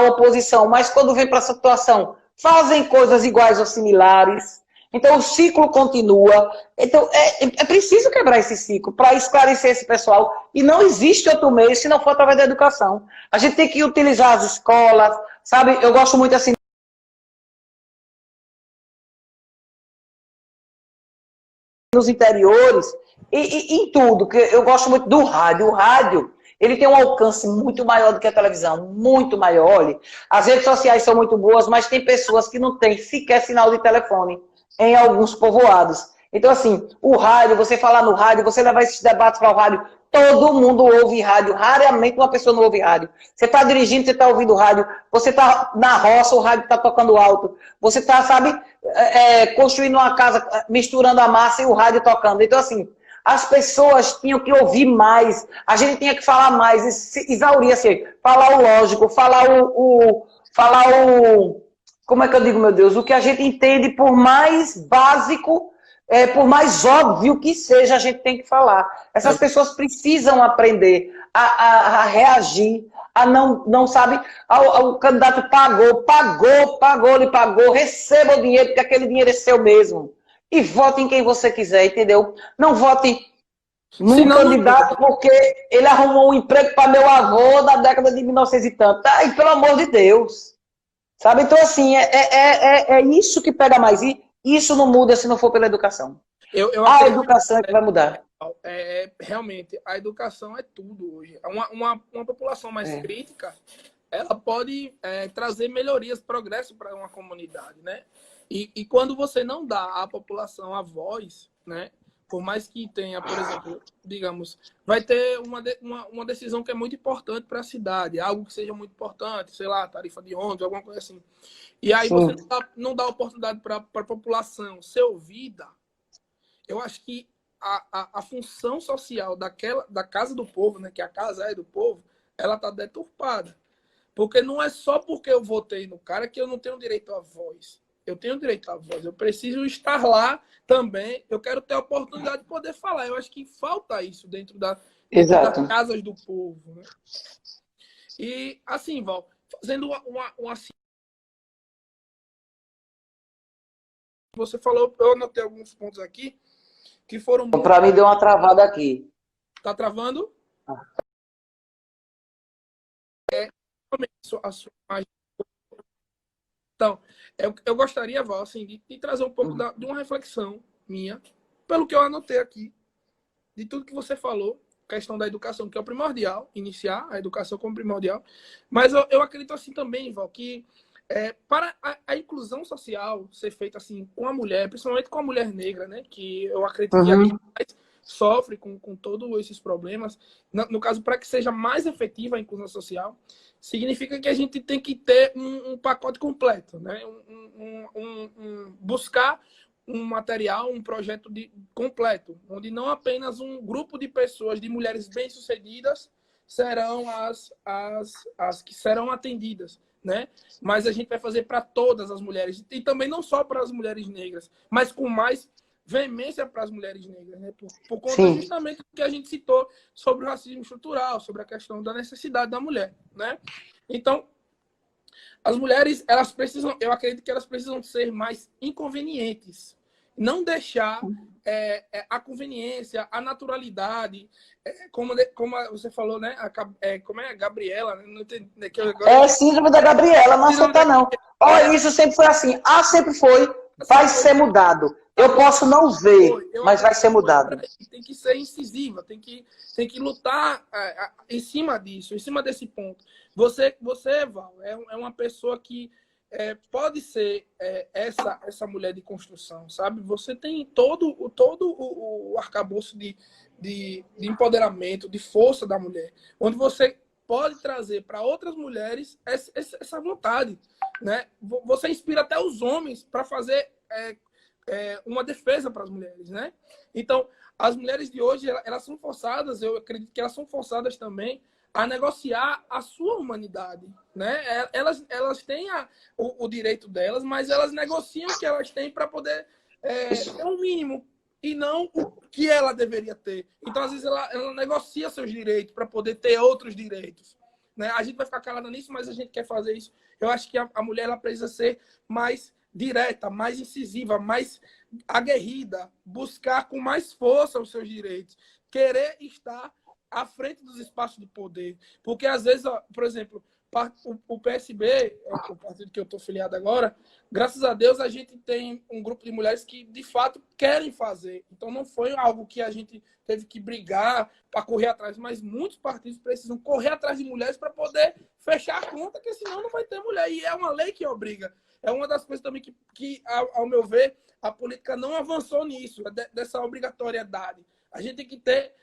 oposição, mas quando vem para essa situação, fazem coisas iguais ou similares. Então, o ciclo continua. Então, é preciso quebrar esse ciclo para esclarecer esse pessoal. E não existe outro meio se não for através da educação. A gente tem que utilizar as escolas, sabe? Eu gosto muito assim nos interiores e em tudo, que eu gosto muito do rádio. O rádio, ele tem um alcance muito maior do que a televisão, muito maior. Olha, as redes sociais são muito boas, mas tem pessoas que não têm sequer sinal de telefone em alguns povoados. Então, assim, o rádio, você falar no rádio, você levar esses debates para o rádio, todo mundo ouve rádio, raramente uma pessoa não ouve rádio. Você está dirigindo, você está ouvindo rádio, você está na roça, o rádio está tocando alto, você está, sabe, construindo uma casa, misturando a massa e o rádio tocando. Então, assim, As pessoas tinham que ouvir mais, a gente tinha que falar mais, e se exaurir, assim, falar o lógico, como é que eu digo, meu Deus, o que a gente entende por mais básico, por mais óbvio que seja, a gente tem que falar. Essas pessoas precisam aprender a reagir, a não sabe, o candidato pagou, receba o dinheiro, porque aquele dinheiro é seu mesmo. E vote em quem você quiser, entendeu? Não vote num candidato porque ele arrumou um emprego para meu avô da década de 1900 e tanto. Ai, pelo amor de Deus. Sabe? Então, assim, é isso que pega mais. E isso não muda se não for pela educação. A educação é que vai mudar. Realmente, a educação é tudo hoje. Uma população mais crítica, ela pode trazer melhorias, progresso para uma comunidade, né? E quando você não dá à população a voz, né? Por mais que tenha, por exemplo, digamos, vai ter uma decisão que é muito importante para a cidade, algo que seja muito importante, sei lá, tarifa de ônibus, alguma coisa assim. E aí você não dá oportunidade para a população ser ouvida. Eu acho que a função social da Casa do Povo, né, que a casa é do povo, ela está deturpada. Porque não é só porque eu votei no cara que eu não tenho direito à voz. Eu tenho direito à voz. Eu preciso estar lá também. Eu quero ter a oportunidade de poder falar. Eu acho que falta isso dentro das casas do povo. Né? E assim, Val, fazendo uma você falou, eu anotei alguns pontos aqui que foram... Para mim deu uma travada aqui. Tá travando? Então, eu gostaria, Val, assim, de trazer um pouco de uma reflexão minha, pelo que eu anotei aqui, de tudo que você falou, questão da educação, que é o primordial, iniciar a educação como primordial, mas eu acredito assim também, Val, que para a inclusão social ser feita assim com a mulher, principalmente com a mulher negra, né, que eu acredito que aqui sofre com todos esses problemas, no caso, para que seja mais efetiva a inclusão social, significa que a gente tem que ter um pacote completo, né? Buscar um material, um projeto completo, onde não apenas um grupo de pessoas, de mulheres bem-sucedidas, serão as que serão atendidas, né? Mas a gente vai fazer para todas as mulheres, e também não só para as mulheres negras, mas com mais veemência para as mulheres negras, né? Por conta justamente do que a gente citou sobre o racismo estrutural, sobre a questão da necessidade da mulher, né? Então, as mulheres, elas precisam, eu acredito que elas precisam ser mais inconvenientes, não deixar a conveniência, a naturalidade, como você falou, né? Como é a Gabriela? Não entendi, que agora... Síndrome da Gabriela, não aceita não. Olha, isso sempre foi assim. Sempre foi, vai ser mudado. Eu posso não ver, mas vai ser mudado. Tem que ser incisiva, tem que lutar em cima disso, em cima desse ponto. Você Val, é uma pessoa que pode ser essa mulher de construção, sabe? Você tem todo o arcabouço de empoderamento, de força da mulher, onde você pode trazer para outras mulheres essa vontade, né? Você inspira até os homens para fazer uma defesa para as mulheres, né? Então, as mulheres de hoje, elas são forçadas, eu acredito que elas são forçadas também a negociar a sua humanidade, né? Elas têm o direito delas, mas elas negociam o que elas têm para poder ter um mínimo e não o que ela deveria ter. Então, às vezes, ela negocia seus direitos para poder ter outros direitos, né? A gente vai ficar calada nisso, mas a gente quer fazer isso. Eu acho que a mulher ela precisa ser mais direta, mais incisiva, mais aguerrida, buscar com mais força os seus direitos, querer estar à frente dos espaços de poder. Porque, às vezes, por exemplo, o PSB, o partido que eu estou filiado agora, graças a Deus a gente tem um grupo de mulheres que, de fato, querem fazer. Então, não foi algo que a gente teve que brigar para correr atrás, mas muitos partidos precisam correr atrás de mulheres para poder fechar a conta, porque senão não vai ter mulher. E é uma lei que obriga. É uma das coisas também que ao meu ver, a política não avançou nisso, dessa obrigatoriedade. A gente tem que ter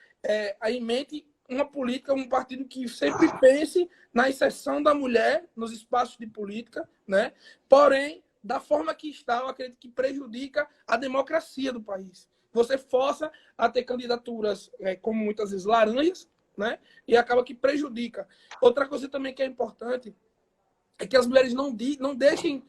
em mente uma política, um partido que sempre pense na inserção da mulher nos espaços de política, né? Porém, da forma que está, eu acredito que prejudica a democracia do país. você força a ter candidaturas, como muitas vezes laranjas, né? E acaba que prejudica. Outra coisa também que é importante é que as mulheres não deixem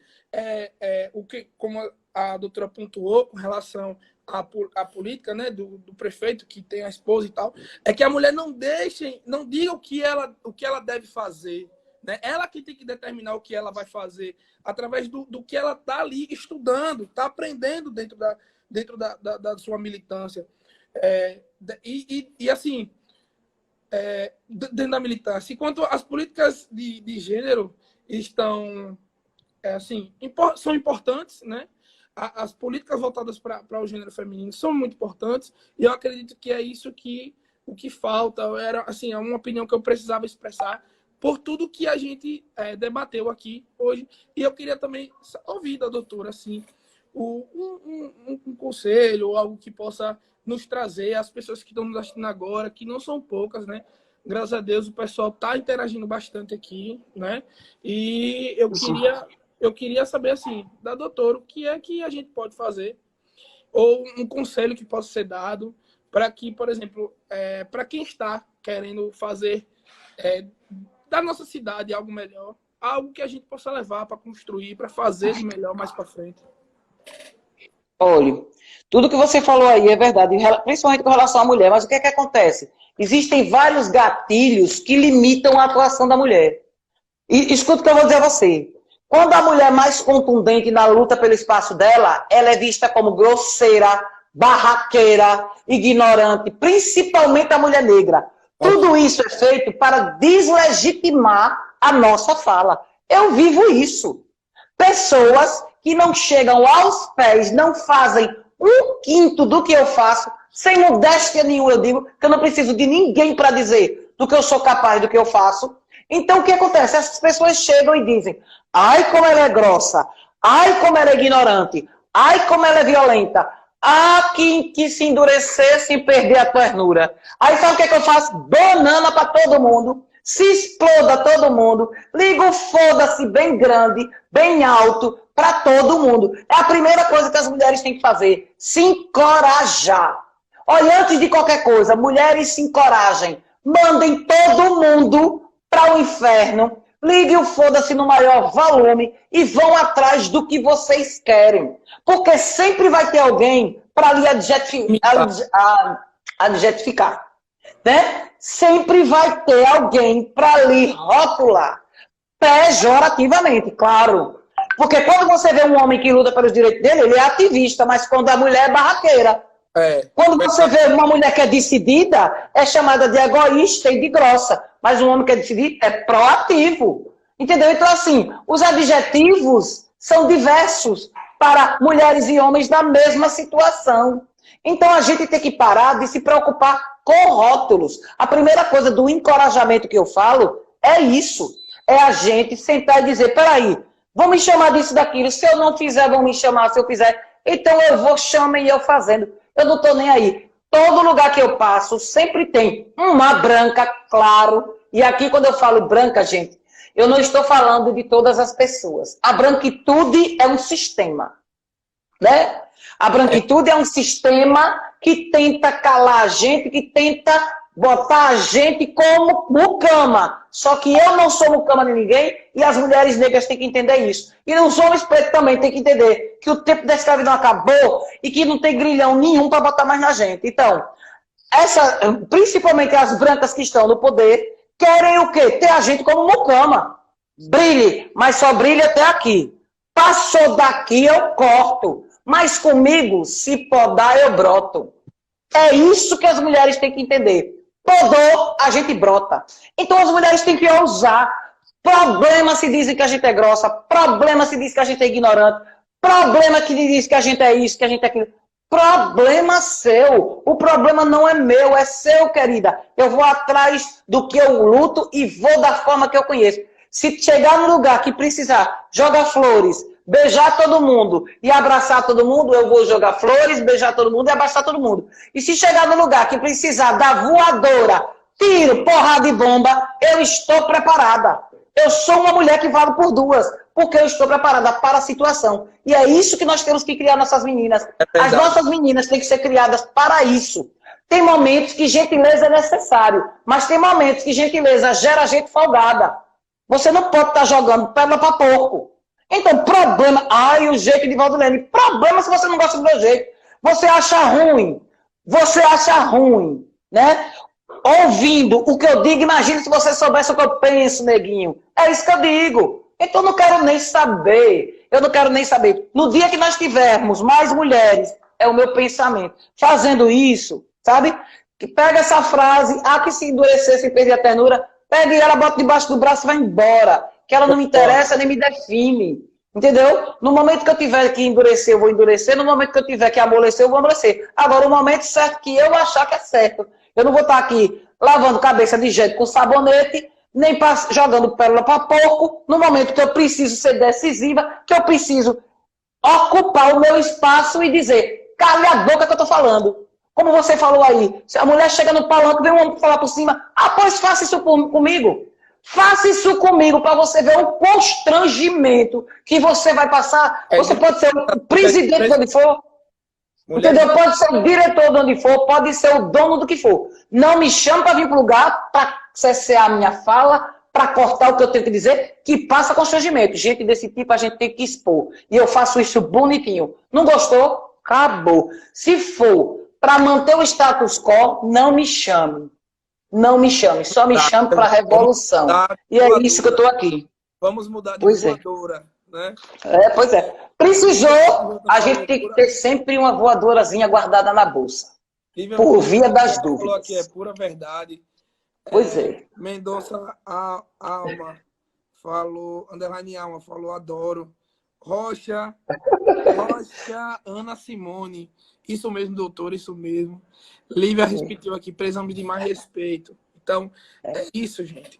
o que, como a doutora pontuou com relação à política, né, do prefeito que tem a esposa e tal, é que a mulher não diga o que ela deve fazer, né? Ela que tem que determinar o que ela vai fazer através do que ela está ali estudando, está aprendendo dentro da sua militância. Assim, dentro da militância. Enquanto as políticas de gênero estão, são importantes, né? As políticas voltadas para o gênero feminino são muito importantes, e eu acredito que é isso o que falta. Era, assim, é uma opinião que eu precisava expressar por tudo que a gente debateu aqui hoje. E eu queria também ouvir da doutora, assim, um conselho, ou algo que possa nos trazer, as pessoas que estão nos assistindo agora, que não são poucas, né? Graças a Deus o pessoal está interagindo bastante aqui, né? E eu queria saber, assim, da doutora, o que é que a gente pode fazer, ou um conselho que possa ser dado para que, por exemplo, para quem está querendo fazer da nossa cidade algo melhor, algo que a gente possa levar para construir, para fazer de melhor mais para frente. Olha, tudo que você falou aí é verdade, principalmente com relação à mulher, mas o que é que acontece? Existem vários gatilhos que limitam a atuação da mulher. E escuta o que eu vou dizer a você. Quando a mulher é mais contundente na luta pelo espaço dela, ela é vista como grosseira, barraqueira, ignorante, principalmente a mulher negra. Tudo isso é feito para deslegitimar a nossa fala. Eu vivo isso. Pessoas que não chegam aos pés, não fazem 1/5 do que eu faço, sem modéstia nenhuma, eu digo que eu não preciso de ninguém para dizer do que eu sou capaz, do que eu faço. Então, o que acontece? Essas pessoas chegam e dizem: ai, como ela é grossa, ai, como ela é ignorante, ai, como ela é violenta, ah, que se endurecesse e perder a ternura. Aí sabe o que é que eu faço? Banana para todo mundo, se exploda todo mundo, ligo o foda-se bem grande, bem alto, para todo mundo. É a primeira coisa que as mulheres têm que fazer, se encorajar. Olha, antes de qualquer coisa, mulheres se encorajem, mandem todo mundo para o inferno, ligue o foda-se no maior volume e vão atrás do que vocês querem. Porque sempre vai ter alguém para lhe adjetificar. Né? Sempre vai ter alguém para lhe rotular. Pejorativamente, claro. Porque quando você vê um homem que luta pelos direitos dele, ele é ativista, mas quando a mulher é barraqueira. Quando você vê uma mulher que é decidida, é chamada de egoísta e de grossa. Mas um homem que é decidido é proativo. Entendeu? Então, assim, os adjetivos são diversos para mulheres e homens da mesma situação. Então, a gente tem que parar de se preocupar com rótulos. A primeira coisa do encorajamento que eu falo é isso. É a gente sentar e dizer: peraí, vão me chamar disso, daquilo. Se eu não fizer, vão me chamar. Se eu fizer, então eu vou, chamem e eu fazendo. Eu não estou nem aí. Todo lugar que eu passo sempre tem uma branca, claro. E aqui, quando eu falo branca, gente, eu não estou falando de todas as pessoas. A branquitude é um sistema, né? A branquitude é um sistema que tenta calar a gente, que tenta botar a gente como mucama. Só que eu não sou mucama de ninguém e as mulheres negras têm que entender isso. E os homens pretos também têm que entender que o tempo da escravidão acabou e que não tem grilhão nenhum para botar mais na gente. Então, principalmente as brancas que estão no poder, querem o quê? Ter a gente como mucama. Brilhe, mas só brilha até aqui. Passou daqui, eu corto. Mas comigo, se podar, eu broto. É isso que as mulheres têm que entender. Podou, a gente brota. Então as mulheres têm que ousar. Problema se dizem que a gente é grossa. Problema se diz que a gente é ignorante. Problema que diz que a gente é isso, que a gente é aquilo. Problema seu. O problema não é meu, é seu, querida. Eu vou atrás do que eu luto e vou da forma que eu conheço. Se chegar no lugar que precisar jogar flores, beijar todo mundo e abraçar todo mundo, eu vou jogar flores, beijar todo mundo e abraçar todo mundo. E se chegar no lugar que precisar dar voadora, tiro, porrada e bomba, eu estou preparada. Eu sou uma mulher que vale por duas. porque eu estou preparada para a situação. E é isso que nós temos que criar nossas meninas. As nossas meninas têm que ser criadas para isso. Tem momentos que gentileza é necessário, mas tem momentos que gentileza gera gente folgada. Você não pode estar jogando pedra para porco. Então, problema... Ai, o jeito de Valdilene. Problema se você não gosta do meu jeito. Você acha ruim. Você acha ruim, né? Ouvindo o que eu digo, imagine se você soubesse o que eu penso, neguinho. É isso que eu digo. Então, eu não quero nem saber. Eu não quero nem saber. No dia que nós tivermos mais mulheres, é o meu pensamento, fazendo isso, sabe? Que pega essa frase, que se endurecer sem perder a ternura, pega ela, bota debaixo do braço e vai embora. Que ela não me interessa, nem me define. Entendeu? No momento que eu tiver que endurecer, eu vou endurecer. No momento que eu tiver que amolecer, eu vou amolecer. Agora, o momento certo que eu achar que é certo. Eu não vou estar aqui lavando cabeça de gente com sabonete, nem jogando pérola para porco, no momento que eu preciso ser decisiva, que eu preciso ocupar o meu espaço e dizer, cale a boca que eu estou falando. Como você falou aí, se a mulher chega no palanque, vem um homem falar por cima, pois faça isso comigo. Faça isso comigo para você ver o constrangimento que você vai passar. Você pode ser o presidente de onde for, entendeu? Pode ser o diretor de onde for, pode ser o dono do que for. Não me chame para vir para o lugar, para cessear a minha fala, para cortar o que eu tenho que dizer, que passa constrangimento. Gente desse tipo a gente tem que expor. E eu faço isso bonitinho. Não gostou? Acabou. Se for para manter o status quo, não me chame. Não me chame, só me chame para a revolução. E é isso que eu estou aqui. Vamos mudar de voadora, né? Pois é. Precisou, a gente tem que ter sempre uma voadorazinha guardada na bolsa. Por via das dúvidas. Falou aqui, é pura verdade. Pois é. Mendonça Alma falou, underline Alma falou, adoro. Rocha Ana Simone. Isso mesmo, doutor, isso mesmo. Lívia repetiu aqui, precisamos de mais respeito. Então, é isso, gente.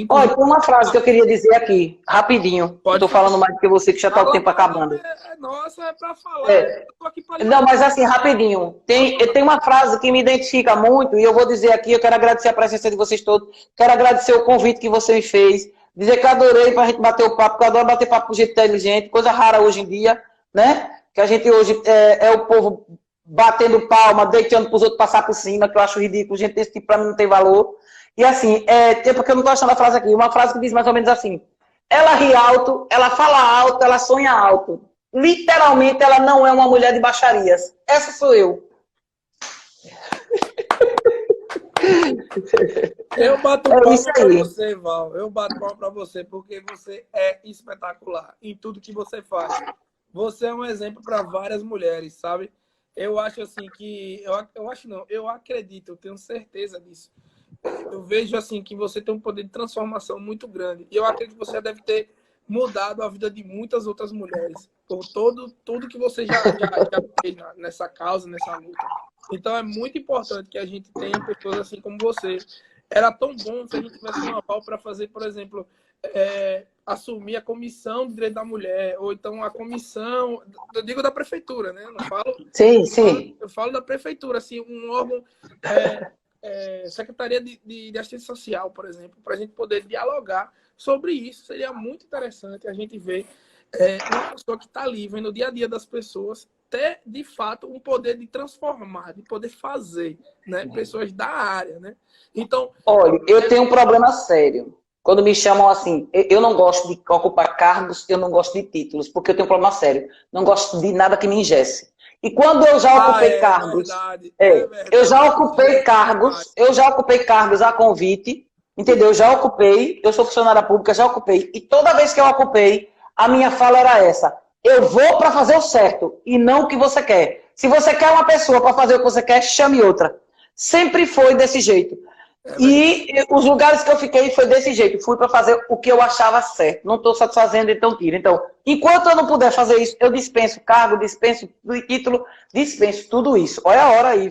Olha, tem uma frase que eu queria dizer aqui, rapidinho. Estou falando mais do que você, que já está o tempo acabando. Nossa, é para falar. Eu tô aqui pra... Não, mas assim, rapidinho. Tem uma frase que me identifica muito, e eu vou dizer aqui, eu quero agradecer a presença de vocês todos, quero agradecer o convite que você me fez, dizer que eu adorei para a gente bater o papo, porque eu adoro bater papo com gente inteligente, coisa rara hoje em dia, né? Que a gente hoje é o povo batendo palma, deitando para os outros passar por cima, que eu acho ridículo. Gente desse tipo para mim não tem valor. E assim, porque eu não estou achando a frase aqui, uma frase que diz mais ou menos assim: ela ri alto, ela fala alto, ela sonha alto. Literalmente, ela não é uma mulher de baixarias. Essa sou eu. Eu bato palma para você, Val. Eu bato palma para você, porque você é espetacular em tudo que você faz. Você é um exemplo para várias mulheres, sabe? Eu acho assim que... Eu acredito, eu tenho certeza disso. Eu vejo assim que você tem um poder de transformação muito grande. E eu acredito que você deve ter mudado a vida de muitas outras mulheres. Por tudo que você já fez nessa causa, nessa luta. Então é muito importante que a gente tenha pessoas assim como você. Era tão bom se a gente tivesse uma Val para fazer, por exemplo, assumir a comissão de direito da mulher, ou então a comissão, eu digo da prefeitura, né? Eu não falo, sim. Eu falo da prefeitura, assim, um órgão, Secretaria de Assistência Social, por exemplo, para a gente poder dialogar sobre isso. Seria muito interessante a gente ver uma pessoa que está ali, vendo o dia a dia das pessoas, ter, de fato, um poder de transformar, de poder fazer, né? Pessoas da área, né? Então... Olha, eu tenho um problema sério. Quando me chamam assim, eu não gosto de ocupar cargos, eu não gosto de títulos, porque eu tenho um problema sério. Não gosto de nada que me engesse. E quando eu já ocupei cargos... eu já ocupei cargos a convite, entendeu? Eu já ocupei, eu sou funcionária pública, já ocupei. E toda vez que eu ocupei, a minha fala era essa: eu vou para fazer o certo e não o que você quer. Se você quer uma pessoa para fazer o que você quer, chame outra. Sempre foi desse jeito. E os lugares que eu fiquei foi desse jeito. Fui para fazer o que eu achava certo. Não estou satisfazendo, então tira. Então, enquanto eu não puder fazer isso, eu dispenso cargo, dispenso título, dispenso tudo isso. Olha a hora aí, viu?